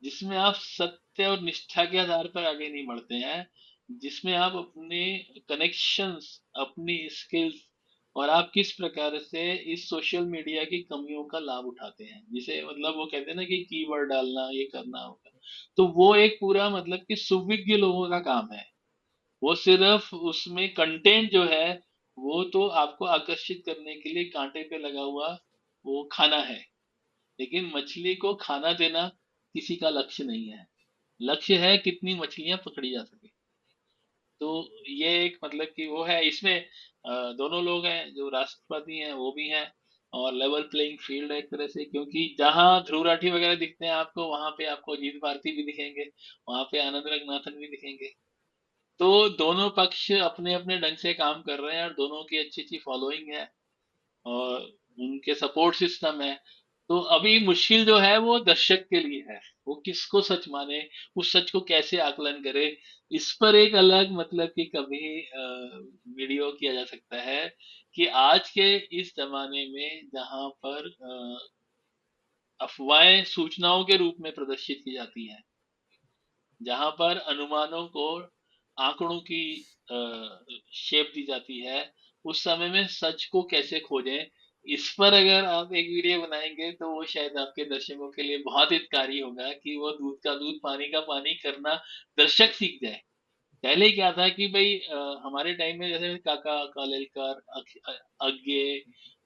जिसमें आप सत्य और निष्ठा के आधार पर आगे नहीं बढ़ते हैं, जिसमें आप अपने कनेक्शंस, अपनी स्किल्स, और आप किस प्रकार से इस सोशल मीडिया की कमियों का लाभ उठाते हैं, जिसे मतलब वो कहते हैं ना कि कीवर्ड डालना, ये करना होगा। तो वो एक पूरा मतलब कि सुविज्ञ लोगों का काम है। वो सिर्फ उसमें कंटेंट जो है, वो तो आपको आकर्षित करने के लिए कांटे पे लगा हुआ वो खाना है। लेकिन मछली को खाना देना किसी का लक्ष्य नहीं है। लक्ष्य है कितनी मछलियां पकड़ी जा सके। तो ये एक मतलब कि वो है इसमें। दोनों लोग हैं, जो राष्ट्रपति हैं वो भी हैं, और लेवल प्लेइंग फील्ड है एक तरह से, क्योंकि जहां ध्रुव राठी वगैरह दिखते हैं आपको, वहां पे आपको अजीत भारती भी दिखेंगे, वहां पे आनंद रंगनाथन भी दिखेंगे। तो दोनों पक्ष अपने अपने ढंग से काम कर रहे हैं, और दोनों की अच्छी अच्छी फॉलोइंग है, और उनके सपोर्ट सिस्टम है। तो अभी मुश्किल जो है वो दर्शक के लिए है, वो किसको सच माने, उस सच को कैसे आकलन करे। इस पर एक अलग मतलब कि कभी वीडियो किया जा सकता है कि आज के इस जमाने में जहां पर अफवाहें सूचनाओं के रूप में प्रदर्शित की जाती हैं, जहां पर अनुमानों को आंकड़ों की शेप दी जाती है, उस समय में सच को कैसे खोजें। इस पर अगर आप एक वीडियो बनाएंगे, तो वो शायद आपके दर्शकों के लिए बहुत हितकारी होगा कि वो दूध का दूध पानी का पानी करना दर्शक सीख जाए। पहले क्या था कि भाई हमारे टाइम में जैसे काका कालेलकर, अज्ञे,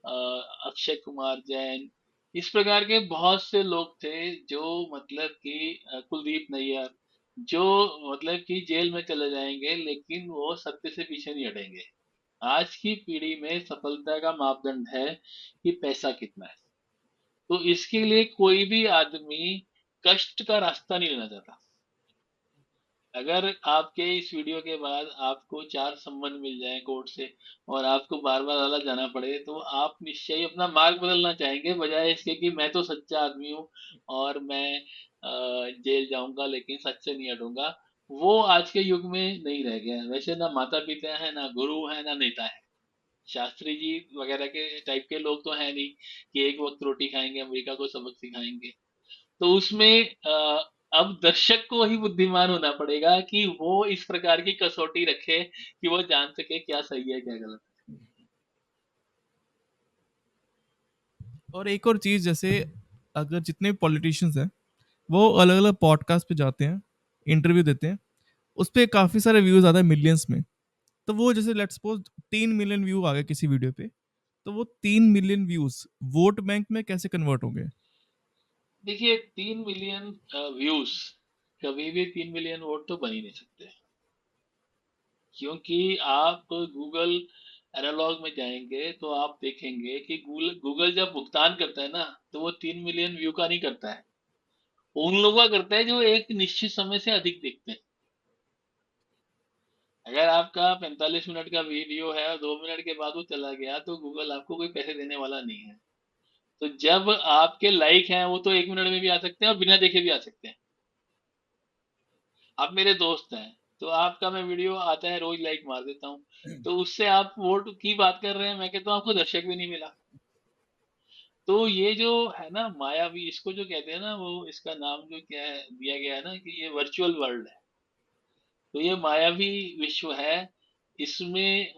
अक्षय कुमार जैन, इस प्रकार के बहुत से लोग थे जो मतलब कि कुलदीप नैयर, जो मतलब कि जेल में चले जाएंगे लेकिन वो सत्य से पीछे नहीं हटेंगे। आज की पीढ़ी में सफलता का मापदंड है कि पैसा कितना है। तो इसके लिए कोई भी आदमी कष्ट का रास्ता नहीं लेना चाहता। अगर आपके इस वीडियो के बाद आपको 4 सम्मन मिल जाए कोर्ट से और आपको बार बार अदालत जाना पड़े, तो आप निश्चय ही अपना मार्ग बदलना चाहेंगे, बजाय इसके कि मैं तो सच्चा आदमी हूँ और मैं जेल जाऊंगा लेकिन सच से नहीं हटूंगा। वो आज के युग में नहीं रह गया है। वैसे ना माता पिता है, ना गुरु है, ना नेता है। शास्त्री जी वगैरह के टाइप के लोग तो है नहीं कि एक वक्त रोटी खाएंगे अमेरिका को सबक सिखाएंगे। तो उसमें अब दर्शक को ही बुद्धिमान होना पड़ेगा कि वो इस प्रकार की कसौटी रखे कि वो जान सके क्या सही है क्या गलत और एक और चीज, जैसे अगर जितने पॉलिटिशियंस हैं वो अलग अलग पॉडकास्ट पे जाते हैं, इंटरव्यू देते हैं, उस पे काफी सारे व्यूज आते हैं मिलियंस में। तो वो जैसे लेट्स सपोज 3 मिलियन व्यू आ गए किसी वीडियो पे, तो वो 3 मिलियन व्यूज वोट बैंक में कैसे कन्वर्ट होंगे? है। देखिए 3 मिलियन व्यूज कभी भी 3 मिलियन वोट तो बन ही नहीं सकते, क्योंकि आप गूगल एनालॉग में जाएंगे तो आप देखेंगे कि गूगल गूगल जब भुगतान करता है ना, तो वो 3 मिलियन व्यू का नहीं करता है। उन लोगों का करता है जो एक निश्चित समय से अधिक देखते हैं। अगर आपका 45 मिनट का वीडियो है और 2 मिनट के बाद वो चला गया, तो गूगल आपको कोई पैसे देने वाला नहीं है। तो जब आपके लाइक हैं वो तो 1 मिनट में भी आ सकते हैं और बिना देखे भी आ सकते हैं। आप मेरे दोस्त हैं, तो आपका मैं वीडियो आता है रोज लाइक मार देता हूँ, तो उससे आप वोट की बात कर रहे हैं, मैं कहता हूँ आपको दर्शक भी नहीं मिला। तो ये जो है ना मायावी, इसको जो कहते हैं ना, वो इसका नाम जो क्या है दिया गया है ना कि ये वर्चुअल वर्ल्ड है। तो ये मायावी विश्व है। इसमें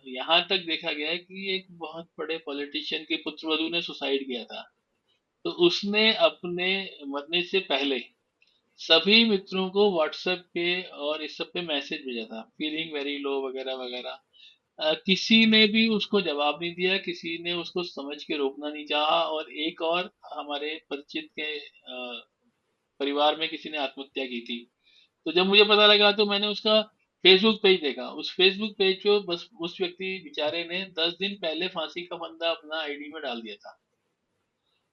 यहाँ तक देखा गया है कि एक बहुत बड़े पॉलिटिशियन की पुत्रवधू ने सुसाइड किया था। तो उसने अपने मरने से पहले सभी मित्रों को व्हाट्सएप पे और इस सब पे मैसेज भेजा था, फीलिंग वेरी लो वगैरह वगैरह। किसी ने भी उसको जवाब नहीं दिया, किसी ने उसको समझ के रोकना नहीं चाहा। और एक और हमारे परिचित के परिवार में किसी ने आत्महत्या की थी। तो जब मुझे पता लगा तो मैंने उसका फेसबुक पेज देखा। उस फेसबुक पेज पे बस उस व्यक्ति बेचारे ने 10 दिन पहले फांसी का फंदा अपना आईडी में डाल दिया था।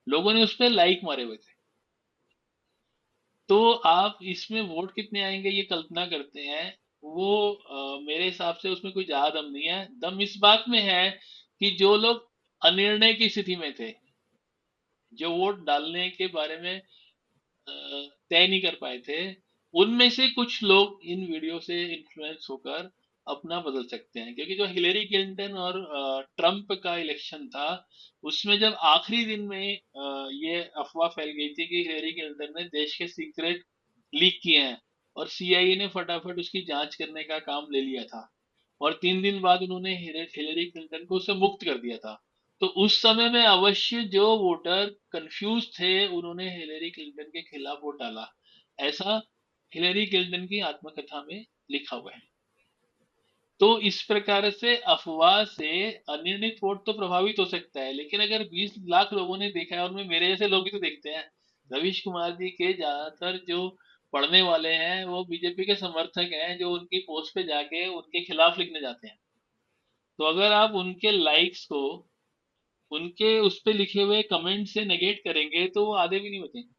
लोगों ने उस पर लाइक मारे हुए थे। तो आप इसमें वोट कितने आएंगे ये कल्पना करते हैं। वो मेरे हिसाब से उसमें कोई ज्यादा दम नहीं है। दम इस बात में है कि जो लोग अनिर्णय की स्थिति में थे, जो वोट डालने के बारे में तय नहीं कर पाए थे, उनमें से कुछ लोग इन वीडियो से इन्फ्लुएंस होकर अपना बदल सकते हैं। क्योंकि जो हिलेरी क्लिंटन और ट्रम्प का इलेक्शन था, उसमें जब आखिरी दिन में ये अफवाह फैल गई थी कि हिलेरी क्लिंटन ने देश के सीक्रेट लीक किए हैं, और सीआईए ने फटाफट उसकी जांच करने का काम ले लिया था, और 3 दिन बाद उन्होंने हिलेरी क्लिंटन को उससे मुक्त कर दिया था। तो उस समय में अवश्य जो वोटर कंफ्यूज थे, उन्होंने हिलेरी क्लिंटन के खिलाफ वोट डाला। ऐसा हिलेरी क्लिंटन की आत्मकथा में लिखा हुआ है। तो इस प्रकार से अफवाह से अनिर्णित वोट तो प्रभावित हो सकता है, लेकिन अगर 20 लाख लोगों ने देखा है, और उनमें मेरे जैसे लोग भी तो देखते हैं। रविश कुमार जी के ज्यादातर जो पढ़ने वाले हैं वो बीजेपी के समर्थक हैं, जो उनकी पोस्ट पे जाके उनके खिलाफ लिखने जाते हैं। तो अगर आप उनके लाइक्स को उनके उस पे लिखे हुए कमेंट से नेगेट करेंगे, तो वो आधे भी नहीं बचेंगे।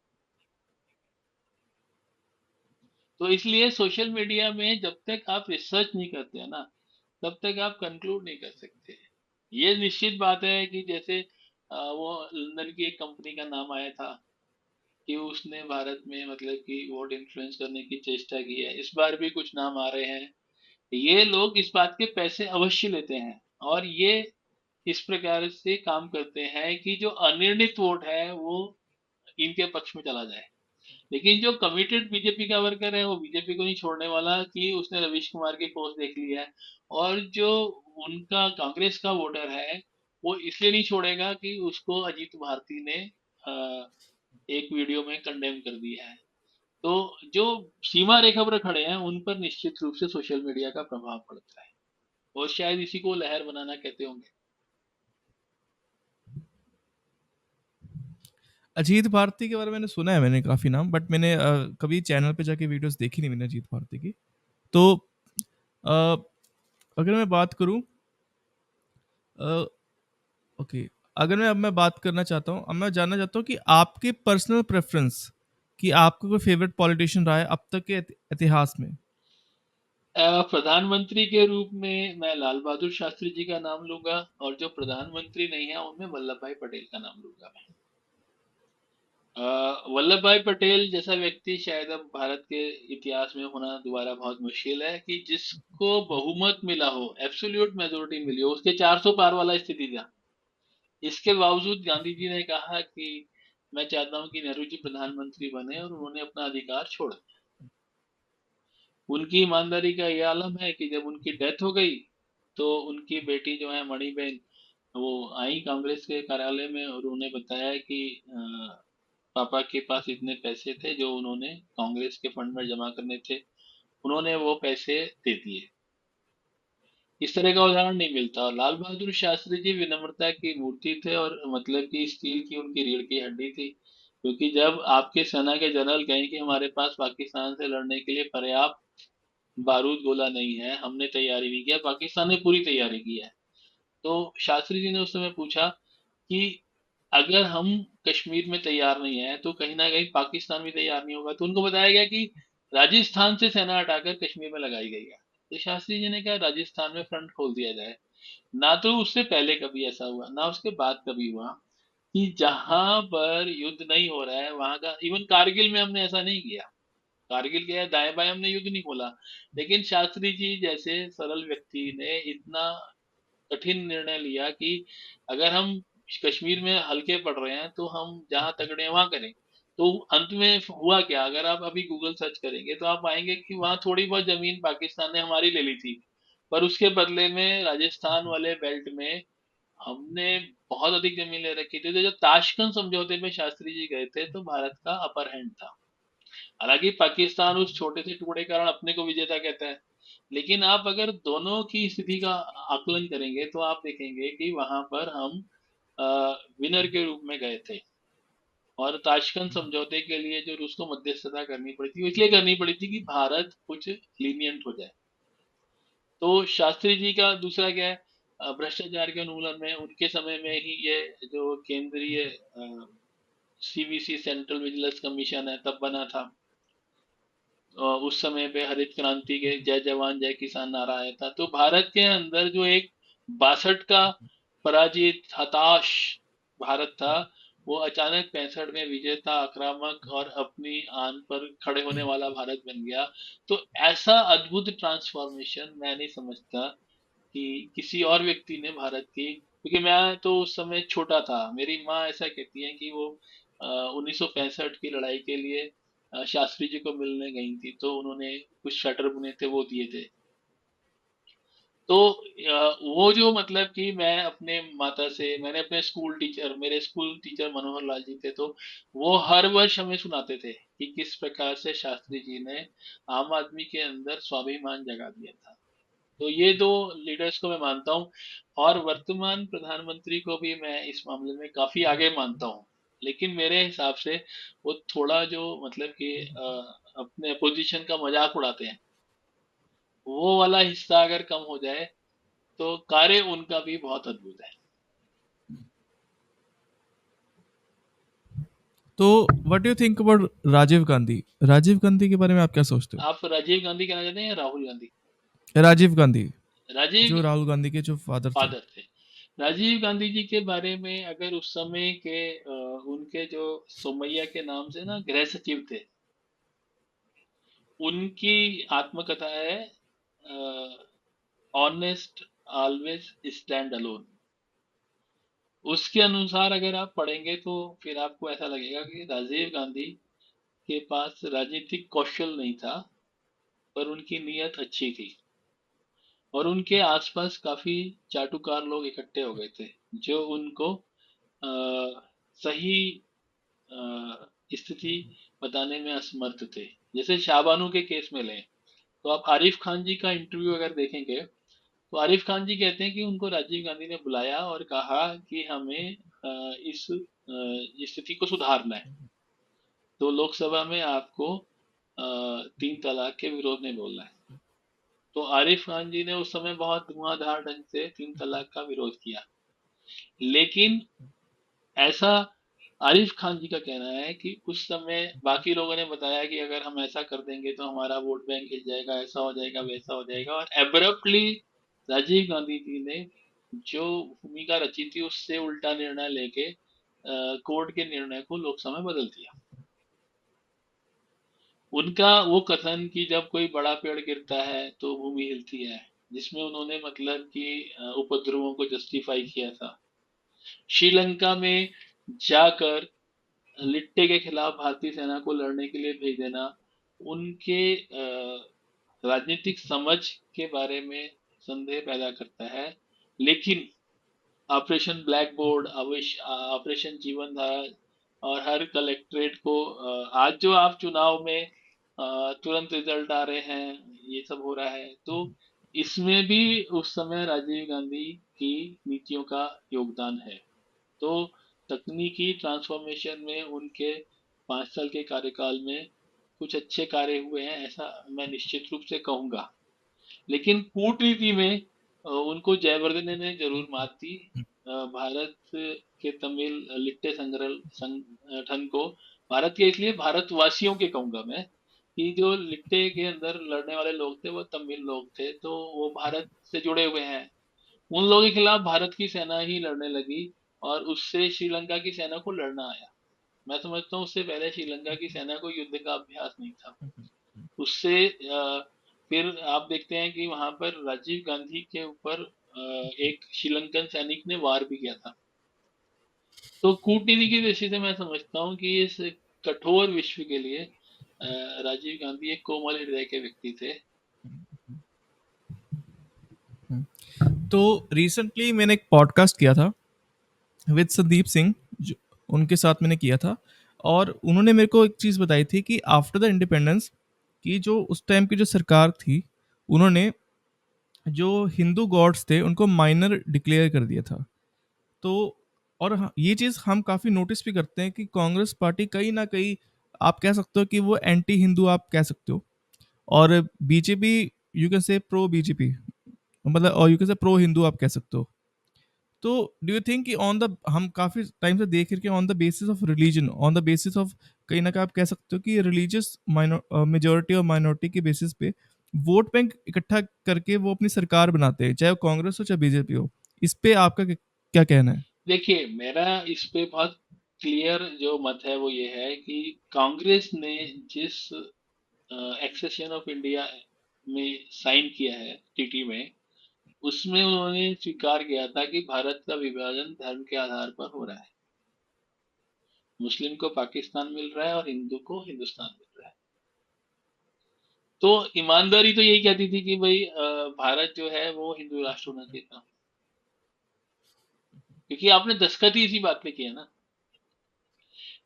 तो इसलिए सोशल मीडिया में जब तक आप रिसर्च नहीं करते हैं ना, तब तक आप कंक्लूड नहीं कर सकते। ये निश्चित बात है कि जैसे वो लंदन की एक कंपनी का नाम आया था कि उसने भारत में मतलब कि वोट इन्फ्लुएंस करने की चेष्टा की है। इस बार भी कुछ नाम आ रहे हैं। ये लोग इस बात के पैसे अवश्य लेते हैं, और ये इस प्रकार से काम करते हैं कि जो अनिर्णित वोट है वो इनके पक्ष में चला जाए। लेकिन जो कमिटेड बीजेपी का वर्कर है वो बीजेपी को नहीं छोड़ने वाला कि उसने रविश कुमार की पोस्ट देख ली है। और जो उनका कांग्रेस का वोटर है, वो इसलिए नहीं छोड़ेगा कि उसको अजीत भारती ने एक वीडियो में कंडेम कर दिया है। तो जो सीमा रेखा पर खड़े हैं उन पर निश्चित रूप से सोशल मीडिया का प्रभाव पड़ता है, और शायद इसी को लहर बनाना कहते होंगे। अजीत भारती के बारे में मैंने सुना है, मैंने काफ़ी नाम, बट मैंने कभी चैनल पे जाके वीडियोस देखी नहीं मैंने अजीत भारती की। तो अ, अगर मैं बात करूँ, ओके, अगर मैं बात करना चाहता हूँ, अब मैं जानना चाहता हूँ कि आपके पर्सनल प्रेफरेंस, कि आपका कोई फेवरेट पॉलिटिशियन रहा है अब तक के इतिहास में। प्रधानमंत्री के रूप में मैं लाल बहादुर शास्त्री जी का नाम लूंगा, और जो प्रधानमंत्री नहीं है उनमें वल्लभ भाई पटेल का नाम लूंगा मैं। वल्लभ भाई पटेल जैसा व्यक्ति शायद अब भारत के इतिहास में होना दोबारा बहुत मुश्किल है, कि जिसको बहुमत मिला हो, एब्सोल्यूट मेजोरिटी मिली हो, उसके 400 पार वाला स्थिति था। इसके बावजूद गांधी जी ने कहा कि मैं चाहता हूं कि नेहरू जी प्रधानमंत्री बने, और उन्होंने अपना अधिकार छोड़ दिया। उनकी ईमानदारी का ये आलम है कि जब उनकी डेथ हो गई तो उनकी बेटी जो है मणिबेन, वो आई कांग्रेस के कार्यालय में, और उन्हें बताया कि पापा के पास इतने पैसे थे जो उन्होंने कांग्रेस के फंड में जमा करने थे, उन्होंने वो पैसे दे दिए। इस तरह का उदाहरण नहीं मिलता। और लाल बहादुर शास्त्री जी विनम्रता की मूर्ति थे, और मतलब कि स्टील की उनकी रीढ़ की हड्डी थी, क्योंकि जब आपके सेना के जनरल कहें कि हमारे पास पाकिस्तान से लड़ने के लिए पर्याप्त बारूद गोला नहीं है, हमने तैयारी नहीं किया, पाकिस्तान ने पूरी तैयारी की है, तो शास्त्री जी ने उस समय पूछा कि अगर हम कश्मीर में तैयार नहीं है तो कहीं ना कहीं पाकिस्तान भी तैयार नहीं होगा। तो उनको बताया गया कि राजस्थान से सेना हटाकर कश्मीर में लगाई गई है। तो शास्त्री जी ने कहा राजस्थान में फ्रंट खोल दिया जाए। ना तो उससे पहले कभी ऐसा हुआ, ना उसके बाद कभी हुआ कि जहां पर युद्ध नहीं हो रहा है वहां का, इवन कारगिल में हमने ऐसा नहीं किया। कारगिल के दाएं बाएं हमने युद्ध नहीं खोला, लेकिन शास्त्री जी जैसे सरल व्यक्ति ने इतना कठिन निर्णय लिया कि अगर हम कश्मीर में हल्के पड़ रहे हैं तो हम जहां तगड़े हैं वहां करें। तो अंत में हुआ क्या, अगर आप अभी गूगल सर्च करेंगे तो आप पाएंगे कि वहां थोड़ी बहुत जमीन पाकिस्तान ने हमारी ले ली थी, पर उसके बदले में राजस्थान वाले बेल्ट में हमने बहुत अधिक जमीन ले रखी थी। तो जब ताशकंद समझौते में शास्त्री जी गए थे तो भारत का अपर हैंड था। हालांकि पाकिस्तान उस छोटे से टुकड़े के कारण अपने को विजेता कहता है, लेकिन आप अगर दोनों की स्थिति का आकलन करेंगे तो आप देखेंगे कि वहां पर हम विनर के रूप में गए थे। और ताशकंद समझौते के लिए जो रूस को मध्यस्थता करनी पड़ी थी, वो इसलिए करनी पड़ी थी कि भारत कुछ लीनियंट हो जाए। तो शास्त्री जी का दूसरा क्या है, भ्रष्टाचार के उन्मूलन में उनके समय में ही ये जो केंद्रीय सीवीसी सेंट्रल विजिलेंस कमीशन है तब बना था। उस समय पे हरित क्रांति के जय जवान जय किसान नारा आया था। तो भारत के अंदर जो एक 62 का पराजित हताश भारत था, वो अचानक 65 में विजेता आक्रामक और अपनी आन पर खड़े होने वाला भारत बन गया। तो ऐसा अद्भुत ट्रांसफॉर्मेशन मैं नहीं समझता कि किसी और व्यक्ति ने भारत की, क्योंकि मैं तो उस समय छोटा था। मेरी माँ ऐसा कहती है कि वो 1965 की लड़ाई के लिए शास्त्री जी को मिलने गई थी, तो उन्होंने कुछ स्वेटर बुने थे वो दिए थे। तो वो जो मतलब कि मैं अपने माता से, मैंने अपने स्कूल टीचर, मेरे स्कूल टीचर मनोहर लाल जी थे, तो वो हर वर्ष हमें सुनाते थे कि किस प्रकार से शास्त्री जी ने आम आदमी के अंदर स्वाभिमान जगा दिया था। तो ये दो लीडर्स को मैं मानता हूँ। और वर्तमान प्रधानमंत्री को भी मैं इस मामले में काफी आगे मानता हूँ, लेकिन मेरे हिसाब से वो थोड़ा जो मतलब कि अपने अपोजिशन का मजाक उड़ाते हैं, वो वाला हिस्सा अगर कम हो जाए तो कार्य उनका भी बहुत अद्भुत है। तो what do you think about Rajiv Gandhi? Rajiv Gandhi के बारे में आप क्या सोचते हो? आप राजीव गांधी कहना चाहते हैं या राहुल गांधी? राजीव गांधी, राजीव जो राहुल गांधी के जो फादर थे। फादर थे। राजीव गांधी जी के बारे में अगर उस समय के उनके जो सोमैया के नाम से ना गृह सचिव थे, उनकी आत्मकथा है ऑनेस्ट ऑलवेज स्टैंड अलोन। उसके अनुसार अगर आप पढ़ेंगे तो फिर आपको ऐसा लगेगा कि राजीव गांधी के पास राजनीतिक कौशल नहीं था, पर उनकी नीयत अच्छी थी, और उनके आसपास काफी चाटुकार लोग इकट्ठे हो गए थे जो उनको सही स्थिति बताने में असमर्थ थे। जैसे शाहबानू के केस में लें तो आप आरिफ खान जी का इंटरव्यू अगर देखेंगे तो आरिफ खान जी कहते हैं कि उनको राजीव गांधी ने बुलाया और कहा कि हमें इस स्थिति को सुधारना है, तो लोकसभा में आपको 3 तलाक के विरोध में बोलना है। तो आरिफ खान जी ने उस समय बहुत धुआंधार ढंग से 3 तलाक का विरोध किया, लेकिन ऐसा आरिफ खान जी का कहना है कि उस समय बाकी लोगों ने बताया कि अगर हम ऐसा कर देंगे तो हमारा वोट बैंक हिल जाएगा, ऐसा हो जाएगा, वैसा हो जाएगा, और एब्रप्टली राजीव गांधी जी ने जो भूमिका रची थी उससे उल्टा निर्णय लेके कोर्ट के निर्णय को लोकसभा में बदल दिया। उनका वो कथन कि जब कोई बड़ा पेड़ गिरता है तो भूमि हिलती है, जिसमें उन्होंने मतलब कि उपद्रवों को जस्टिफाई किया था। श्रीलंका में जाकर लिट्टे के खिलाफ भारतीय सेना को लड़ने के लिए भेज देना उनके राजनीतिक समझ के बारे में संदेह पैदा करता है। लेकिन ऑपरेशन ब्लैक बोर्ड, ऑपरेशन जीवन धारा और हर कलेक्ट्रेट को आज जो आप चुनाव में तुरंत रिजल्ट आ रहे हैं, ये सब हो रहा है, तो इसमें भी उस समय राजीव गांधी की नीतियों का योगदान है। तो तकनीकी ट्रांसफॉर्मेशन में उनके 5 साल के कार्यकाल में कुछ अच्छे कार्य हुए हैं, ऐसा मैं निश्चित रूप से कहूंगा। लेकिन कूटनीति में उनको जयवर्धने ने जरूर मात दी। भारत के तमिल लिट्टे संगठन को, भारत के इसलिए भारतवासियों के कहूंगा मैं, कि जो लिट्टे के अंदर लड़ने वाले लोग थे वो तमिल लोग थे, तो वो भारत से जुड़े हुए हैं। उन लोगों के खिलाफ भारत की सेना ही लड़ने लगी और उससे श्रीलंका की सेना को लड़ना आया। मैं समझता हूँ उससे पहले श्रीलंका की सेना को युद्ध का अभ्यास नहीं था। उससे फिर आप देखते हैं कि वहां पर राजीव गांधी के ऊपर एक श्रीलंकन सैनिक ने वार भी किया था। तो कूटनीति की दृष्टि से मैं समझता हूँ कि इस कठोर विश्व के लिए राजीव गांधी एक कोमल हृदय के व्यक्ति थे। तो रिसेंटली मैंने एक पॉडकास्ट किया था विद संदीप सिंह, जो उनके साथ मैंने किया था, और उन्होंने मेरे को एक चीज़ बताई थी कि आफ्टर द इंडिपेंडेंस की जो उस टाइम की जो सरकार थी, उन्होंने जो हिंदू गॉड्स थे उनको माइनर डिक्लेयर कर दिया था। तो और ये चीज़ हम काफ़ी नोटिस भी करते हैं कि कांग्रेस पार्टी कहीं ना कहीं आप कह सकते हो कि वो एंटी हिंदू आप कह सकते हो, और BJP you can say pro BJP, मतलब और you can say pro Hindu आप कह सकते हो। तो डू यू थिंक कि ऑन द हम काफ़ी टाइम से देख रहे on the basis of religion, on the basis of कहीं ना कहीं आप कह सकते हो कि रिलीजियस मेजोरिटी और माइनॉरिटी के बेसिस पे वोट बैंक इकट्ठा करके वो अपनी सरकार बनाते हैं, चाहे वो कांग्रेस हो चाहे बीजेपी हो। इस पे आपका क्या कहना है? देखिए, मेरा इस पे बहुत क्लियर जो मत है वो ये है कि कांग्रेस ने जिस एक्सेशन ऑफ इंडिया में साइन किया है टीटी में, उसमें उन्होंने स्वीकार किया था कि भारत का विभाजन धर्म के आधार पर हो रहा है। मुस्लिम को पाकिस्तान मिल रहा है और हिंदू को हिंदुस्तान मिल रहा है। तो ईमानदारी तो यही कहती थी कि भाई भारत जो है वो हिंदू राष्ट्र होना चाहिए था, क्योंकि आपने दस्तखत ही इसी बात पे किया ना।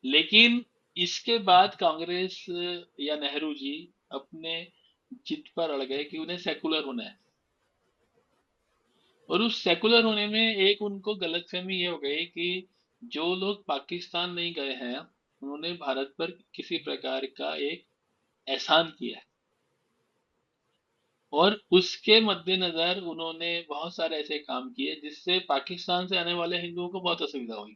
लेकिन इसके बाद कांग्रेस या नेहरू जी अपने जिद पर अड़ गए कि उन्हें सेकुलर होना है, और उस सेकुलर होने में एक उनको गलतफहमी ये हो गई कि जो लोग पाकिस्तान नहीं गए हैं उन्होंने भारत पर किसी प्रकार का एक एहसान किया है, और उसके मद्देनजर उन्होंने बहुत सारे ऐसे काम किए जिससे पाकिस्तान से आने वाले हिंदुओं को बहुत असुविधा हुई।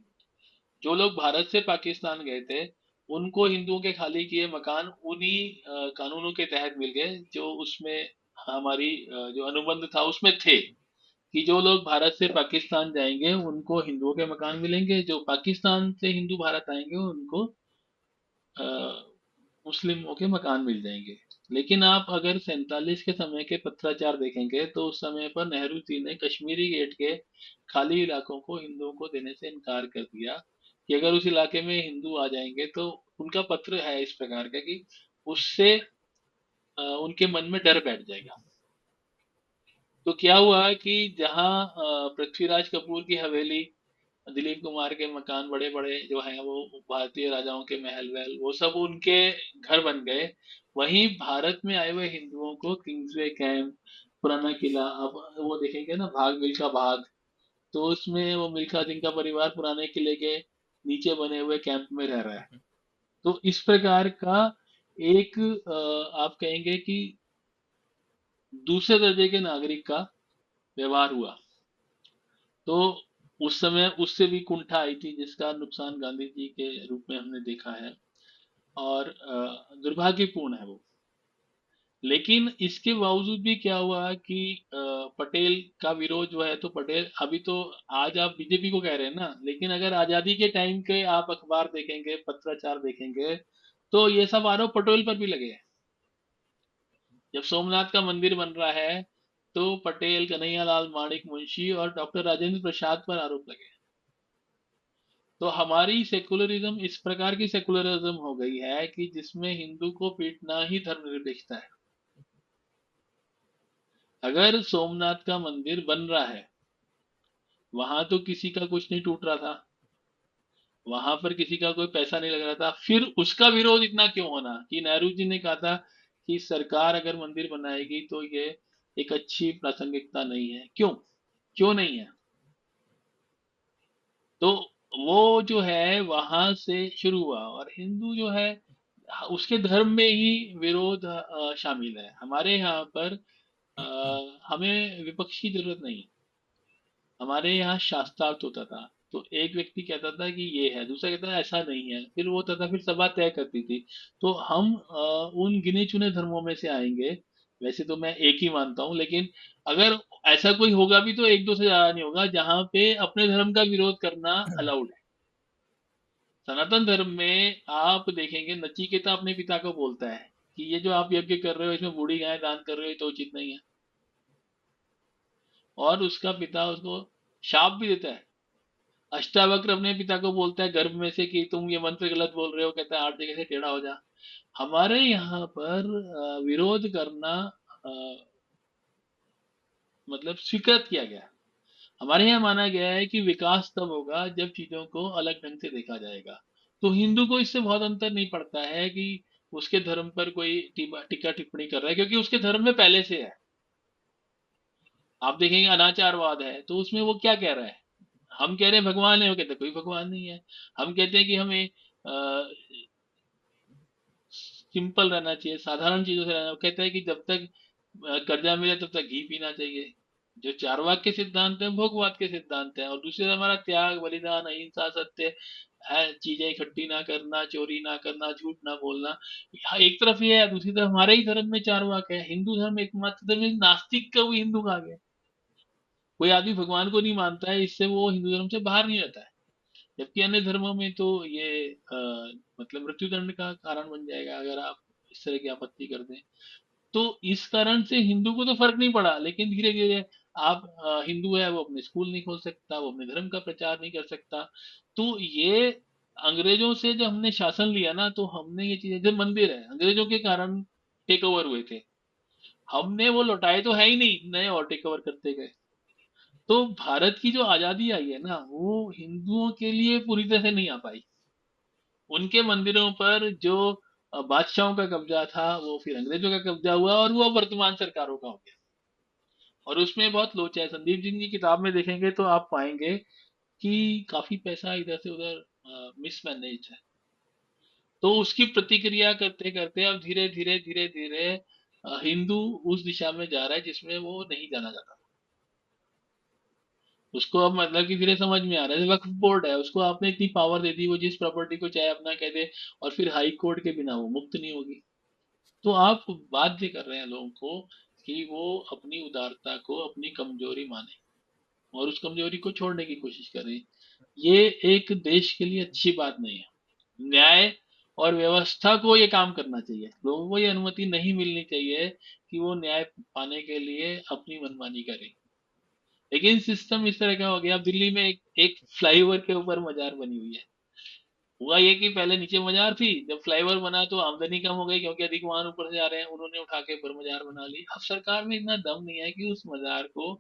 जो लोग भारत से पाकिस्तान गए थे उनको हिंदुओं के खाली किए मकान उन्हीं कानूनों के तहत मिल गए जो उसमें हमारी जो अनुबंध था उसमें थे, कि जो लोग भारत से पाकिस्तान जाएंगे उनको हिंदुओं के मकान मिलेंगे, जो पाकिस्तान से हिंदू भारत आएंगे उनको अ, मुस्लिमों के मकान मिल जाएंगे। लेकिन आप अगर 47 के समय के पत्राचार देखेंगे तो उस समय पर नेहरू जी ने कश्मीरी गेट के खाली इलाकों को हिंदुओं को देने से इनकार कर दिया, कि अगर उस इलाके में हिंदू आ जाएंगे तो उनका पत्र है इस प्रकार का कि उससे उनके मन में डर बैठ जाएगा। तो क्या हुआ कि जहां पृथ्वीराज कपूर की हवेली, दिलीप कुमार के मकान बड़े बड़े जो हैं वो भारतीय राजाओं के महल वहल वो सब उनके घर बन गए, वहीं भारत में आए हुए हिंदुओं को किंग्सवे कैंप, पुराना किला, अब वो देखेंगे ना भाग मिल्खा भाग, तो उसमें वो मिल्खा सिंह का परिवार पुराने किले के नीचे बने हुए कैंप में रह रहा है। तो इस प्रकार का एक आप कहेंगे कि दूसरे दर्जे के नागरिक का व्यवहार हुआ। तो उस समय उससे भी कुंठा आई थी, जिसका नुकसान गांधी जी के रूप में हमने देखा है, और दुर्भाग्यपूर्ण है वो। लेकिन इसके बावजूद भी क्या हुआ कि पटेल का विरोध जो है, तो पटेल अभी तो, आज आप बीजेपी को कह रहे हैं ना, लेकिन अगर आजादी के टाइम के आप अखबार देखेंगे, पत्राचार देखेंगे, तो ये सब आरोप पटेल पर भी लगे हैं। जब सोमनाथ का मंदिर बन रहा है, तो पटेल, कन्हैयालाल माणिक मुंशी और डॉक्टर राजेंद्र प्रसाद पर आरोप लगे। तो हमारी सेकुलरिज्म इस प्रकार की सेकुलरिज्म हो गई है कि जिसमें हिंदू को पीटना ही धर्मनिरपेक्षता है। अगर सोमनाथ का मंदिर बन रहा है, वहां तो किसी का कुछ नहीं टूट रहा था, वहां पर किसी का कोई पैसा नहीं लग रहा था, फिर उसका विरोध इतना क्यों होना कि नेहरू जी ने कहा था कि सरकार अगर मंदिर बनाएगी तो ये एक अच्छी प्रासंगिकता नहीं है। क्यों, क्यों नहीं है? तो वो जो है वहां से शुरू हुआ, और हिंदू जो है उसके धर्म में ही विरोध शामिल है। हमारे यहाँ पर हमें विपक्ष की जरूरत नहीं। हमारे यहाँ शास्त्रार्थ होता था, तो एक व्यक्ति कहता था कि ये है, दूसरा कहता था ऐसा नहीं है, फिर वो होता था, फिर सभा तय करती थी। तो हम उन गिने चुने धर्मों में से आएंगे। वैसे तो मैं एक ही मानता हूँ, लेकिन अगर ऐसा कोई होगा भी तो एक दो से ज्यादा नहीं होगा जहाँ पे अपने धर्म का विरोध करना अलाउड है। सनातन धर्म में आप देखेंगे, नचिकेता अपने पिता को बोलता है कि ये जो आप यज्ञ कर रहे हो, इसमें बूढ़ी गाय दान कर रहे हो, ये तो उचित नहीं है। और उसका पिता उसको शाप भी देता है। अष्टावक्र अपने पिता को बोलता है गर्भ में से कि तुम ये मंत्र गलत बोल रहे हो, कहता है 8 जगह से टेढ़ा हो जा। हमारे यहाँ पर विरोध करना अ, मतलब स्वीकृत किया गया। हमारे यहाँ माना गया है कि विकास तब होगा जब चीजों को अलग ढंग से देखा जाएगा। तो हिंदू को इससे बहुत अंतर नहीं पड़ता है कि उसके धर्म पर कोई टीका टिप्पणी कर रहा है, क्योंकि उसके धर्म में पहले से है। आप देखेंगे अनाचारवाद है, तो उसमें वो क्या कह रहा है? हम कह रहे हैं भगवान है, वो कहते हैं कोई भगवान नहीं है। हम कहते हैं कि हमें सिंपल रहना चाहिए, साधारण चीजों से रहना। वो कहता है कि जब तक कर्जा मिले तब तक घी पीना चाहिए। जो चारवाक के सिद्धांत है, भोगवाद के सिद्धांत है। और दूसरी तरफ हमारा त्याग, बलिदान, अहिंसा, सत्य है, चीजें इकट्ठी ना करना, चोरी ना करना, झूठ ना बोलना। यहाँ एक तरफ ये है, दूसरी तरफ हमारे ही धर्म में चारवाक है। हिंदू धर्म एकमात्र धर्म है, नास्तिक का भी हिंदू कहा गया। कोई आदमी भगवान को नहीं मानता है, इससे वो हिंदू धर्म से बाहर नहीं रहता है। जबकि अन्य धर्मों में तो ये मतलब मृत्युदंड का कारण बन जाएगा अगर आप इस तरह की आपत्ति कर दें। तो इस कारण से हिंदू को तो फर्क नहीं पड़ा, लेकिन धीरे धीरे आप हिंदू है, वो अपने स्कूल नहीं खोल सकता, वो अपने धर्म का प्रचार नहीं कर सकता। तो ये अंग्रेजों से जब हमने शासन लिया ना, तो हमने ये चीजें, जब मंदिर है अंग्रेजों के कारण टेक ओवर हुए थे, हमने वो लौटाए तो है ही नहीं, नए और टेक ओवर करते गए। तो भारत की जो आजादी आई है ना, वो हिंदुओं के लिए पूरी तरह से नहीं आ पाई। उनके मंदिरों पर जो बादशाहों का कब्जा था, वो फिर अंग्रेजों का कब्जा हुआ, और वो अब वर्तमान सरकारों का हो गया। और उसमें बहुत लोच है। संदीप जी की किताब में देखेंगे तो आप पाएंगे कि काफी पैसा इधर से उधर मिसमैनेज है। तो उसकी प्रतिक्रिया करते करते अब धीरे धीरे धीरे धीरे हिंदू उस दिशा में जा रहा है जिसमें वो नहीं जाना चाहता। उसको अब मतलब कि धीरे समझ में आ रहा है। वक्फ बोर्ड है, उसको आपने इतनी पावर दे दी, वो जिस प्रॉपर्टी को चाहे अपना कह दे, और फिर हाई कोर्ट के बिना वो मुक्त नहीं होगी। तो आप बाध्य कर रहे हैं लोगों को कि वो अपनी उदारता को अपनी कमजोरी माने और उस कमजोरी को छोड़ने की कोशिश करें। ये एक देश के लिए अच्छी बात नहीं है। न्याय और व्यवस्था को ये काम करना चाहिए। लोगों को ये अनुमति नहीं मिलनी चाहिए कि वो न्याय पाने के लिए अपनी मनमानी करें। लेकिन सिस्टम इस तरह का हो गया। अब दिल्ली में एक फ्लाईओवर के ऊपर मजार बनी हुई है। हुआ ये कि पहले नीचे मजार थी, जब फ्लाईओवर बना तो आमदनी कम हो गई, क्योंकि अधिक वाहन ऊपर से आ रहे हैं, उन्होंने उठा के ऊपर मजार बना ली। अब सरकार में इतना दम नहीं है कि उस मजार को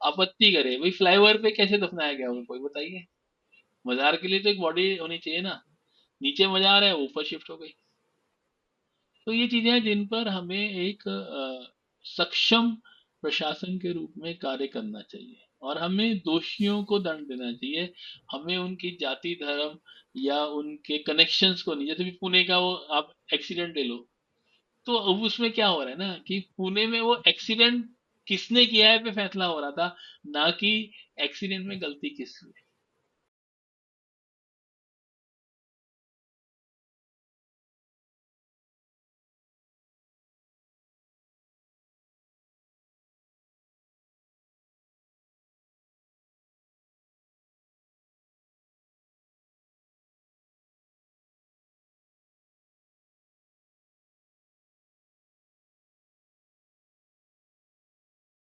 आपत्ति करे। भाई फ्लाईओवर पे कैसे दफनाया गया होगा, कोई बताइए। मजार के लिए तो एक बॉडी होनी चाहिए ना। नीचे मजार है, ऊपर शिफ्ट हो गई। तो ये चीजें हैं जिन पर हमें एक सक्षम प्रशासन के रूप में कार्य करना चाहिए। और हमें दोषियों को दंड देना चाहिए। हमें उनकी जाति, धर्म या उनके कनेक्शंस को नहीं। जैसे भी पुणे का वो आप एक्सीडेंट ले लो, तो अब उसमें क्या हो रहा है ना कि पुणे में वो एक्सीडेंट किसने किया है पे फैसला हो रहा था, ना कि एक्सीडेंट में गलती किसकी है।